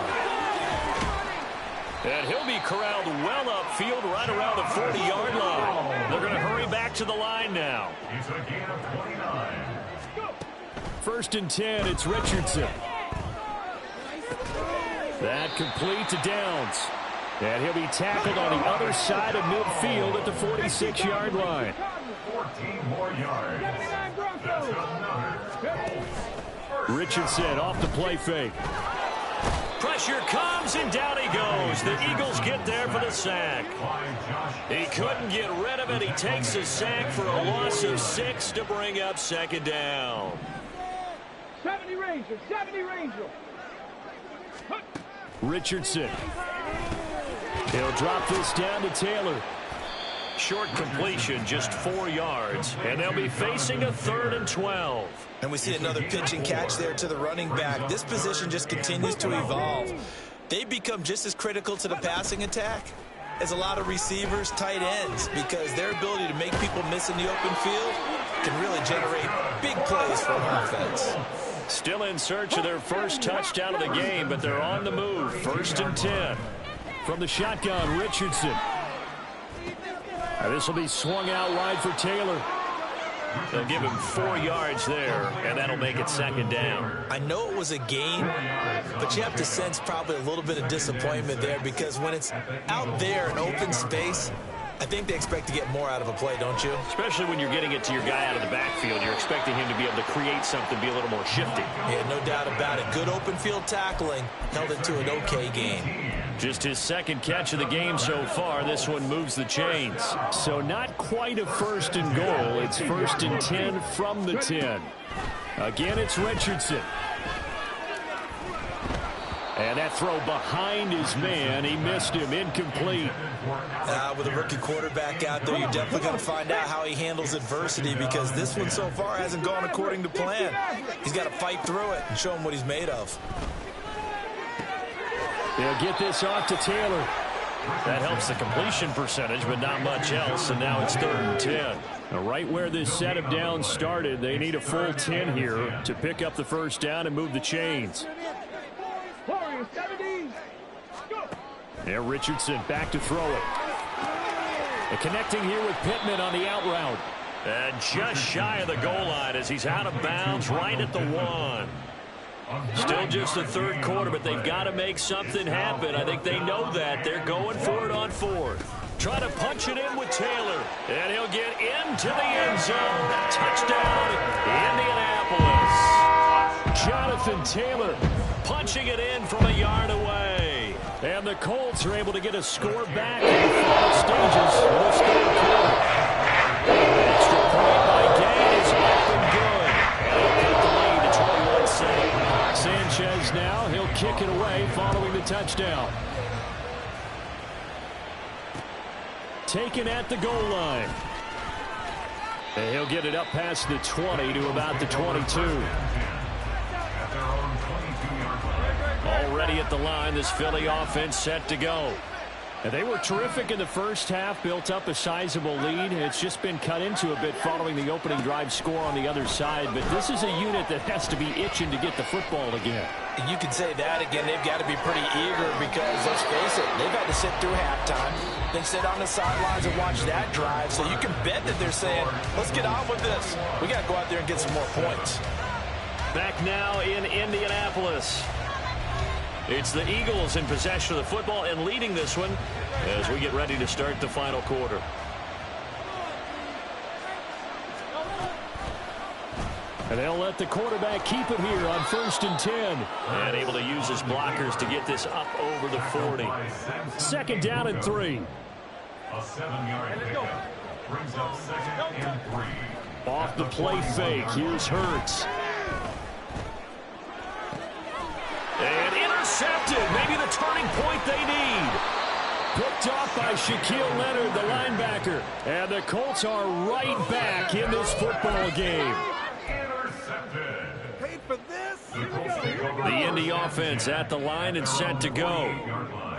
And he'll be corralled well upfield right around the 40-yard line. They're going to hurry back to the line now. It's a gain of 29. 1st and 10, it's Richardson. That complete to Downs. And he'll be tackled on the other side of midfield at the 46-yard line. 14 more yards. That's another. Richardson off the play fake. Pressure comes, and down he goes. The Eagles get there for the sack. He couldn't get rid of it. He takes a sack for a loss of 6 to bring up 2nd down. 70 Ranger, 70 Ranger. Richardson. He'll drop this down to Taylor. Short completion, just 4 yards. And they'll be facing a 3rd and 12. And we see another pitch and catch there to the running back. This position just continues to evolve. They've become just as critical to the passing attack as a lot of receivers, tight ends, because their ability to make people miss in the open field can really generate big plays for an offense. Still in search of their first touchdown of the game, but they're on the move. 1st and 10. From the shotgun, Richardson. This will be swung out wide for Taylor. They'll give him 4 yards there, and that'll make it 2nd down. I know it was a gain, but you have to sense probably a little bit of disappointment there, because when it's out there in open space, I think they expect to get more out of a play, don't you? Especially when you're getting it to your guy out of the backfield. You're expecting him to be able to create something, be a little more shifty. Yeah, no doubt about it. Good open field tackling held it to an okay gain. Just his 2nd catch of the game so far. This one moves the chains. So not quite a 1st and goal. It's 1st and 10 from the 10. Again, it's Richardson. And that throw behind his man. He missed him. Incomplete. With a rookie quarterback out there, you're definitely going to find out how he handles adversity, because this one so far hasn't gone according to plan. He's got to fight through it and show him what he's made of. They'll get this off to Taylor. That helps the completion percentage, but not much else, and now it's 3rd and 10. Now, right where this set of downs started, they need a full 10 here to pick up the 1st down and move the chains. There, Richardson back to throw it. And connecting here with Pittman on the out route. And just shy of the goal line as he's out of bounds right at the 1. Still just the 3rd quarter, but they've got to make something happen. I think they know that. They're going for it on 4th. Trying to punch it in with Taylor. And he'll get into the end zone. Touchdown, Indianapolis. Jonathan Taylor punching it in from a yard away. And the Colts are able to get a score back in the final stages of this 3rd quarter. Extra point by Gay is up and good. And he'll put the lead to 21-7. Sanchez now, he'll kick it away following the touchdown. Taken at the goal line. And he'll get it up past the 20 to about the 22. Already at the line, this Philly offense set to go. And they were terrific in the first half, built up a sizable lead. It's just been cut into a bit following the opening drive score on the other side. But this is a unit that has to be itching to get the football again. You can say that again. They've got to be pretty eager because, let's face it, they've had to sit through halftime, then sit on the sidelines and watch that drive. So you can bet that they're saying, let's get on with this. We got to go out there and get some more points. Back now in Indianapolis. It's the Eagles in possession of the football and leading this one as we get ready to start the final quarter. And they'll let the quarterback keep it here on 1st and 10. And able to use his blockers to get this up over the 40. 2nd down and 3. A 7-yard pickup brings up 2nd and 3. Off the play fake, here's Hurts. intercepted. Maybe the turning point they need. Picked off by Shaquille Leonard, the linebacker. And the Colts are right back in this football game. Paid for this? The Indy offense at the line and set to go.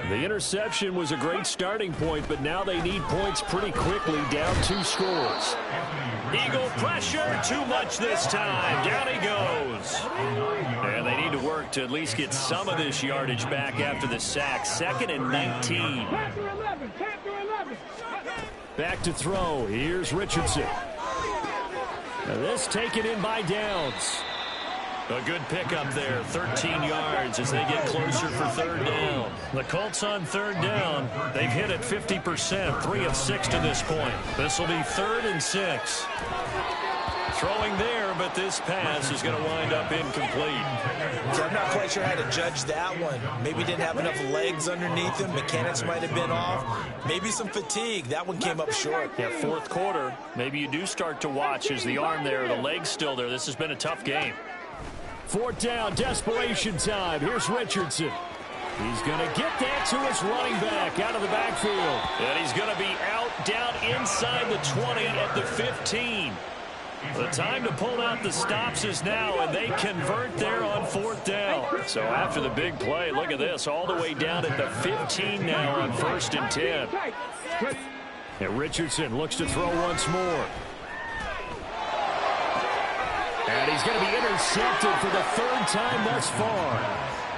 The interception was a great starting point, but now they need points pretty quickly, down 2 scores. Eagle pressure, too much this time. Down he goes. And they need to work to at least get some of this yardage back after the sack. 2nd and 19. Panther 11, Panther 11. Back to throw. Here's Richardson. And this taken in by Downs. A good pickup there, 13 yards as they get closer for 3rd down. The Colts on 3rd down, they've hit it 50%, 3 of 6 to this point. This will be 3rd and 6. Throwing there, but this pass is going to wind up incomplete. So I'm not quite sure how to judge that one. Maybe didn't have enough legs underneath him. Mechanics might have been off. Maybe some fatigue. That one came up short. Yeah, 4th quarter, maybe you do start to watch as the arm there, the leg's still there. This has been a tough game. 4th down, desperation time. Here's Richardson. He's going to get that to his running back out of the backfield. And he's going to be out down inside the 20 at the 15. The time to pull out the stops is now, and they convert there on 4th down. So after the big play, look at this, all the way down at the 15 now on 1st and 10. And Richardson looks to throw once more. And he's going to be intercepted for the 3rd time thus far.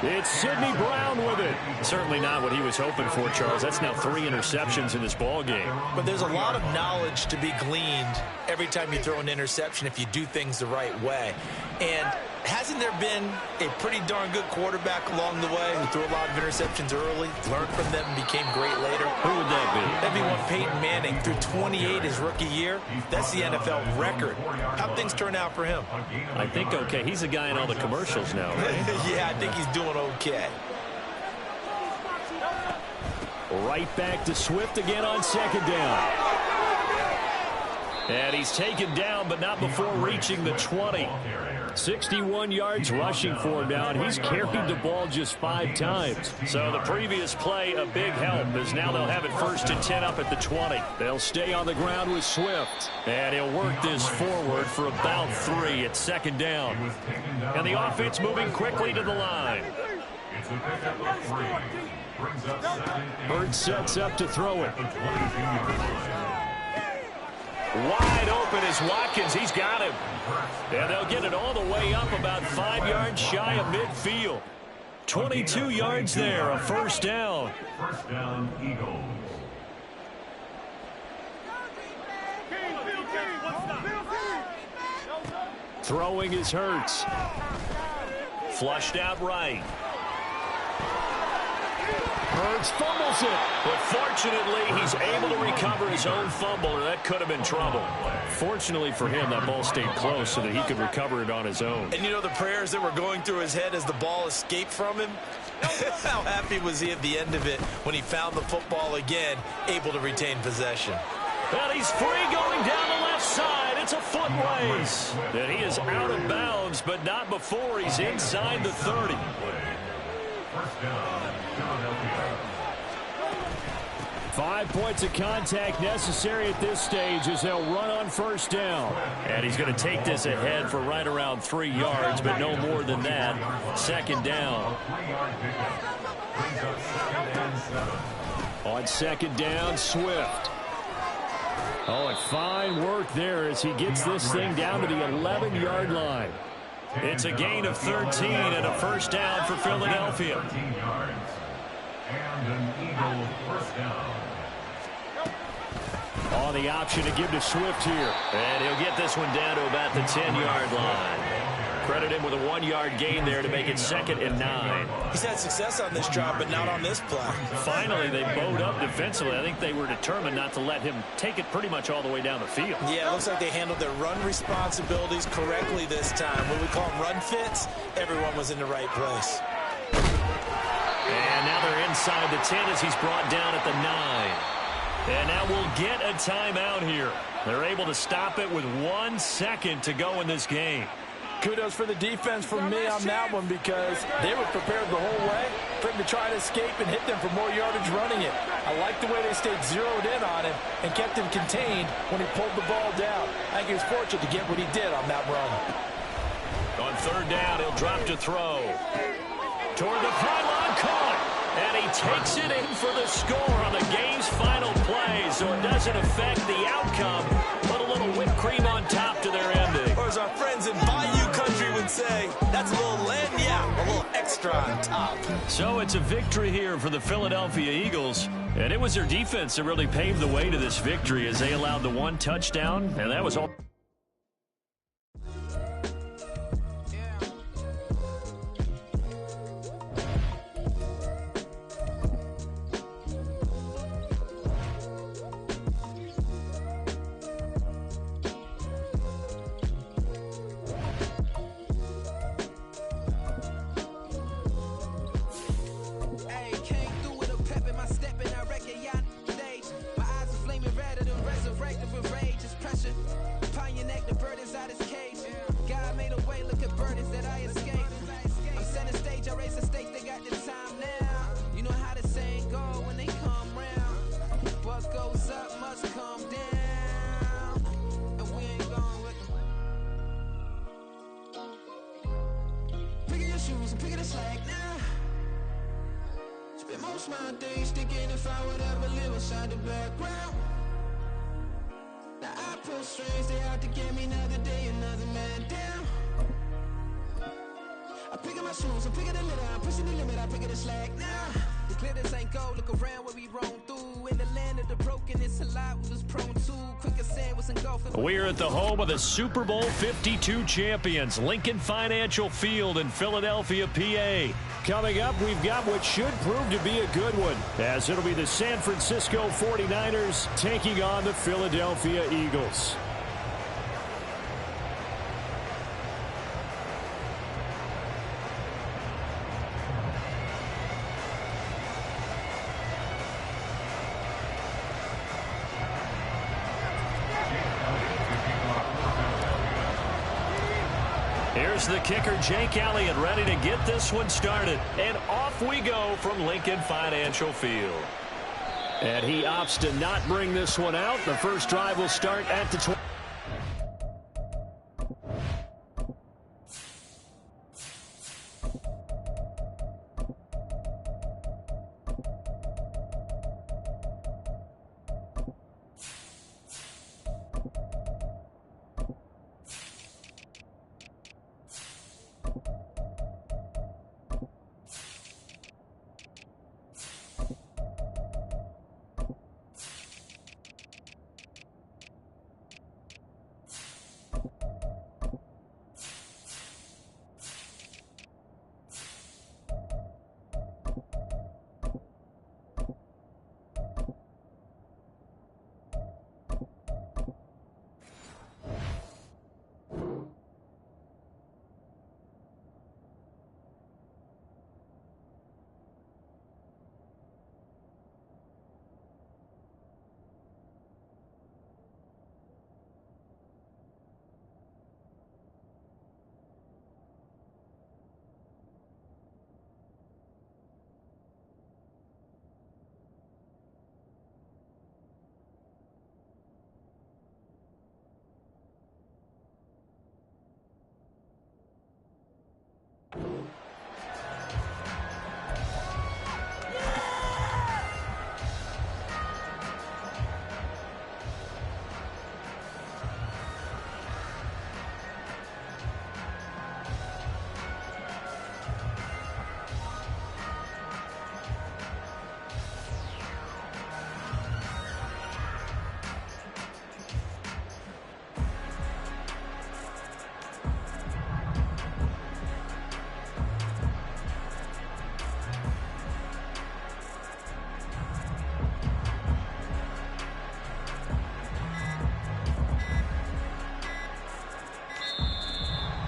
It's Sidney Brown with it. Certainly not what he was hoping for, Charles. That's now 3 interceptions in this ball game. But there's a lot of knowledge to be gleaned every time you throw an interception if you do things the right way. And hasn't there been a pretty darn good quarterback along the way who threw a lot of interceptions early, learned from them, and became great later? Who would that be? That'd be one Peyton Manning, threw 28 his rookie year. That's the NFL record. How'd things turn out for him? I think okay. He's a guy in all the commercials now, right? Yeah, I think he's doing okay. Right back to Swift again on 2nd down. And he's taken down, but not before reaching the 20. 61 yards rushing for him now, and he's carried the ball just 5 times. So the previous play, a big help, as now they'll have it 1st and 10 up at the 20. They'll stay on the ground with Swift. And he'll work this forward for about 3 at 2nd down. And the offense moving quickly to the line. Bird sets up to throw it. Wide open is Watkins. He's got him. And they'll get it all the way up about 5 yards shy of midfield. 22 yards there, a 1st down. 1st down, Eagles. Throwing is Hurts. Flushed out right. Hurts fumbles it. But fortunately, he's able to recover his own fumble, or that could have been trouble. Fortunately for him, that ball stayed close so that he could recover it on his own. And you know the prayers that were going through his head as the ball escaped from him? How happy was he at the end of it when he found the football again, able to retain possession? And he's free going down the left side. It's a foot race. And he is out of bounds, but not before he's inside the 30. 1st down, Philadelphia. 5 points of contact necessary at this stage as they'll run on 1st down. And he's going to take this ahead for right around 3 yards, but no more than that. 2nd down. 3-yard pickup. Brings up 2nd and 7. On 2nd down, Swift. Oh, and fine work there as he gets this thing down to the 11-yard line. It's a gain of 13 and a 1st down for Philadelphia. 13 yards. And an Eagle 1st down. On the option to give to Swift here. And he'll get this one down to about the 10-yard line. Credit him with a 1-yard gain there to make it 2nd and 9. He's had success on this drive, but not on this play. Finally, they bowed up defensively. I think they were determined not to let him take it pretty much all the way down the field. Yeah, it looks like they handled their run responsibilities correctly this time. When we call them run fits, everyone was in the right place. And now they're inside the 10 as he's brought down at the 9. And now we'll get a timeout here. They're able to stop it with 1 second to go in this game. Kudos for the defense from me on that one because they were prepared the whole way, for him to try to escape and hit them for more yardage running it. I like the way they stayed zeroed in on him and kept him contained when he pulled the ball down. I think he was fortunate to get what he did on that run. On third down, he'll drop to throw. Toward the pylon, caught. And he takes it in for the score on the game's final play, so it doesn't affect the outcome. Put a little whipped cream on top to their ending. Or as our friends in Bayou Country would say, that's a little lagniappe, a little extra on top. So it's a victory here for the Philadelphia Eagles. And it was their defense that really paved the way to this victory as they allowed the one touchdown, and that was all. We're at the home of the Super Bowl 52 champions, Lincoln Financial Field in Philadelphia, PA. Coming up, we've got what should prove to be a good one, as it'll be the San Francisco 49ers taking on the Philadelphia Eagles. Here's the kicker, Jake Elliott, ready to get this one started. And off we go from Lincoln Financial Field. And he opts to not bring this one out. The first drive will start at the 20.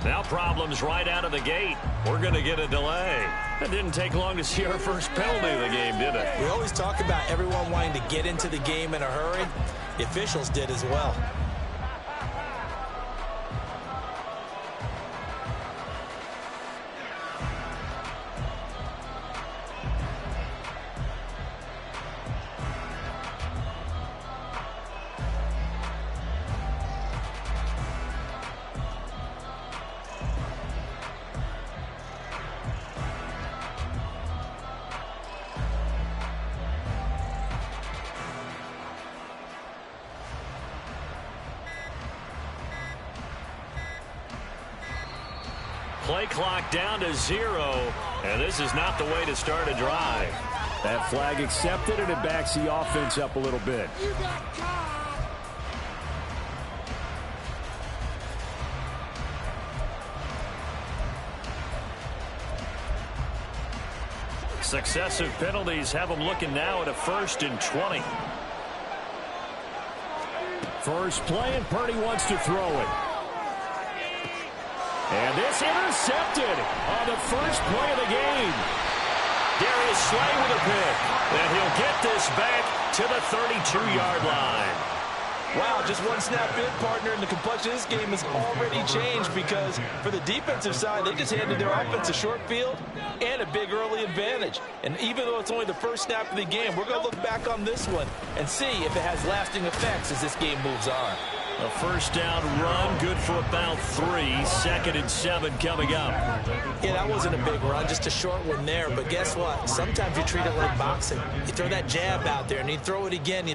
Now problems right out of the gate. We're going to get a delay. It didn't take long to see our first penalty of the game, did it? We always talk about everyone wanting to get into the game in a hurry. The officials did as well. Play clock down to 0, and this is not the way to start a drive. That flag accepted, and it backs the offense up a little bit. Successive penalties have them looking now at a 1st and 20. First play, and Purdy wants to throw it. And this intercepted on the first play of the game. Darius Slay with a pick. And he'll get this back to the 32-yard line. Wow, just one snap in, partner, and the complexion of this game has already changed because for the defensive side, they just handed their offense a short field and a big early advantage. And even though it's only the first snap of the game, we're going to look back on this one and see if it has lasting effects as this game moves on. A first down run, good for about 3. 2nd and 7 coming up. Yeah, that wasn't a big run, just a short one there. But guess what? Sometimes you treat it like boxing. You throw that jab out there, and you throw it again, then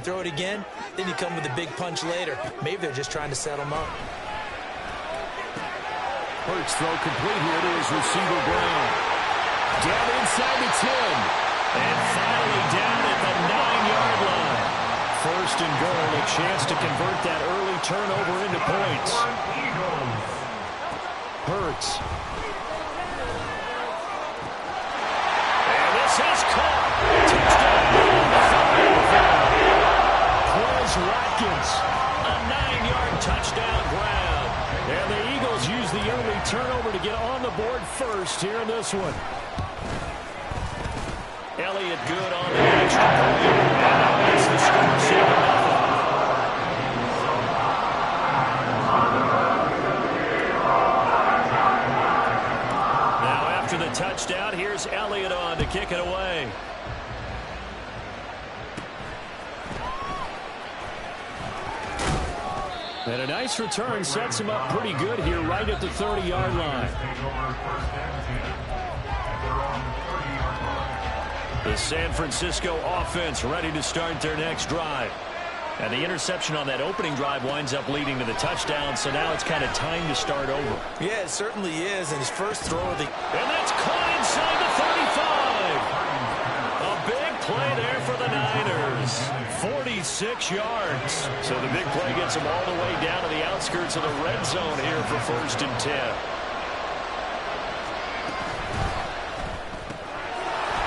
you come with a big punch later. Maybe they're just trying to set them up. Hurts throw complete here to his receiver, Brown. Down inside the 10. And finally down at the 9-yard line. 1st and goal, a chance to convert that early turnover into points. Hurts. And this is caught. Touchdown. Quez Watkins. A 9-yard touchdown grab. And the Eagles use the early turnover to get on the board first here in this one. Elliott good on the extra point. And now it's the score 7-0. Now after the touchdown, here's Elliott on to kick it away. And a nice return sets him up pretty good here right at the 30-yard line. The San Francisco offense ready to start their next drive. And the interception on that opening drive winds up leading to the touchdown, so now it's kind of time to start over. Yeah, it certainly is. And his first throw of the... And that's caught inside the 35. A big play there for the Niners. 46 yards. So the big play gets them all the way down to the outskirts of the red zone here for 1st and 10.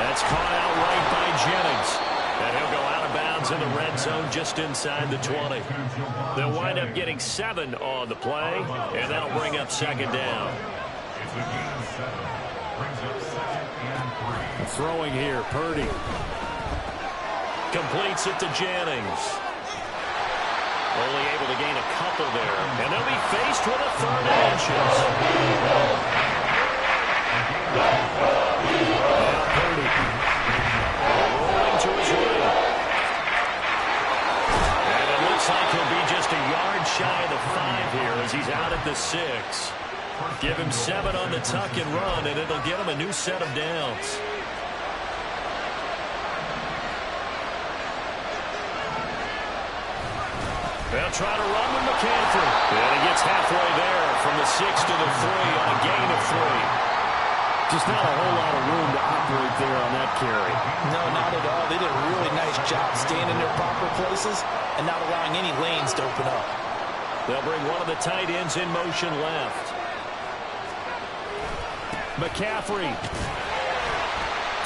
That's caught outright by Jennings. And he'll go out of bounds in the red zone just inside the 20. They'll wind up getting 7 on the play, and that'll bring up 2nd down. Throwing here, Purdy. Completes it to Jennings. Only able to gain a couple there. And they'll be faced with a 3rd and inches. Purdy. Rolling to his right. And it looks like he'll be just a yard shy of the 5 here as he's out at the 6. Give him 7 on the tuck and run, and it'll get him a new set of downs. They'll try to run with McCaffrey. And he gets halfway there from the 6 to the 3 on a gain of 3. Just not a whole lot of room to operate there on that carry. No, not at all. They did a really nice job staying in their proper places and not allowing any lanes to open up. They'll bring one of the tight ends in motion left. McCaffrey.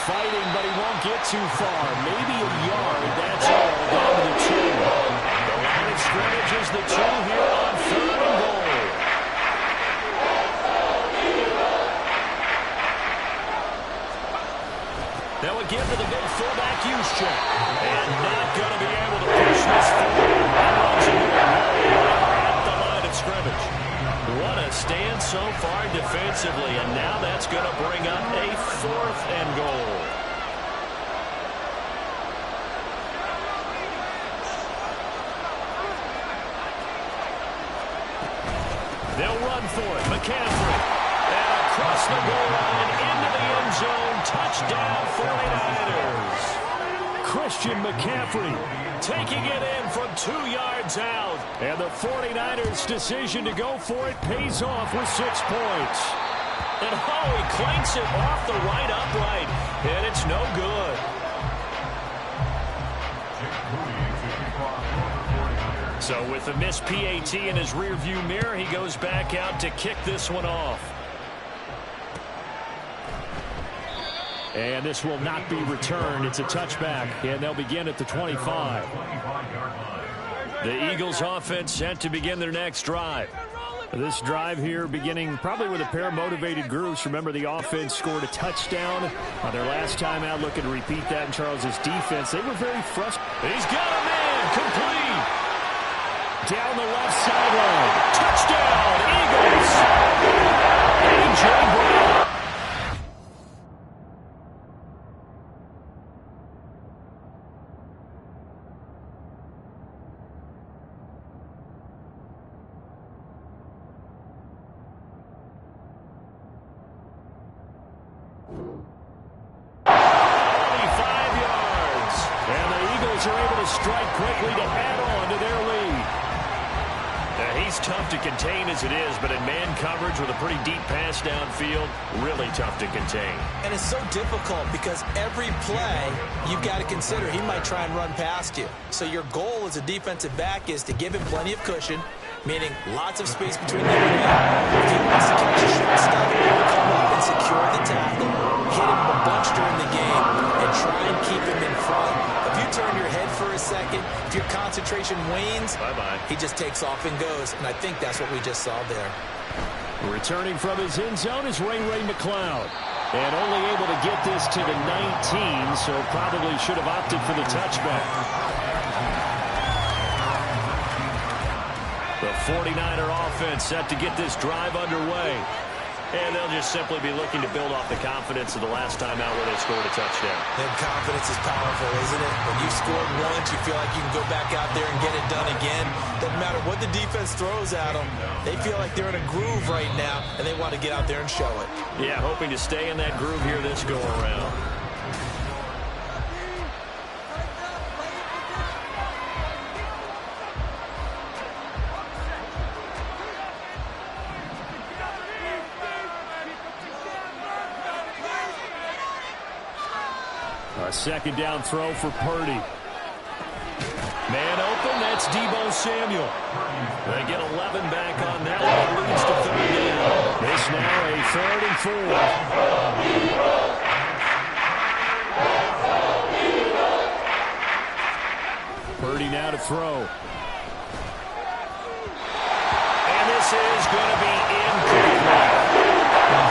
Fighting, but he won't get too far. Maybe a yard. That's all. Down to the 2. The line of scrimmage is the 2 here on 3rd and goal. That would give to the big fullback Juszczyk. And not going to be able to push this forward. At the line of scrimmage. What a stand so far defensively. And now that's going to bring up a 4th and goal. They'll run for it. McCaffrey. And across the goal line into the end zone. Touchdown 49ers. Christian McCaffrey taking it in from 2 yards out. And the 49ers' decision to go for it pays off with 6 points. And oh, he clanks it off the right upright. And it's no good. So with a missed PAT in his rearview mirror, he goes back out to kick this one off. And this will not be returned. It's a touchback, and they'll begin at the 25. The Eagles offense set to begin their next drive. This drive here beginning probably with a pair of motivated groups. Remember, the offense scored a touchdown on their last time out. Looking to repeat that in Charles's defense. They were very frustrated. He's got a man complete. Down the left sideline. Touchdown, Eagles. A.J. Brown. Strike quickly to add on to their lead. He's tough to contain as it is, but in man coverage with a pretty deep pass downfield, really tough to contain. And it's so difficult because every play you've got to consider he might try and run past you. So your goal as a defensive back is to give him plenty of cushion, meaning lots of space between you and him. If he wants to catch a short stuff, come up and secure the tackle, hit him a bunch during the game, and try and keep him in front. If you turn your head for a second, if your concentration wanes, he just takes off and goes, and I think that's what we just saw there. Returning from his end zone is Ray McCloud. And only able to get this to the 19, so probably should have opted for the touchback. The 49er offense set to get this drive underway. And they'll just simply be looking to build off the confidence of the last time out where they scored a touchdown. And confidence is powerful, isn't it? When you scored once, you feel like you can go back out there and get it done again. Doesn't matter what the defense throws at them. They feel like they're in a groove right now, and they want to get out there and show it. Yeah, hoping to stay in that groove here this go-around. A second down throw for Purdy. Man open, that's Deebo Samuel. They get 11 back on that one. It leads to third down. This now a 3rd and 4. Purdy now to throw. And this is going to be incomplete.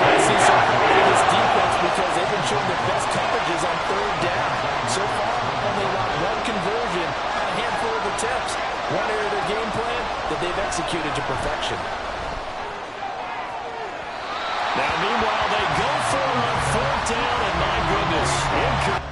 I see some pride in this defense because they've been showing their best coverages on 3rd down. So far, only allowed one conversion on a handful of attempts. One area of their game plan that they've executed to perfection. Now, meanwhile, they go for it on 4th down, and my goodness, incomplete.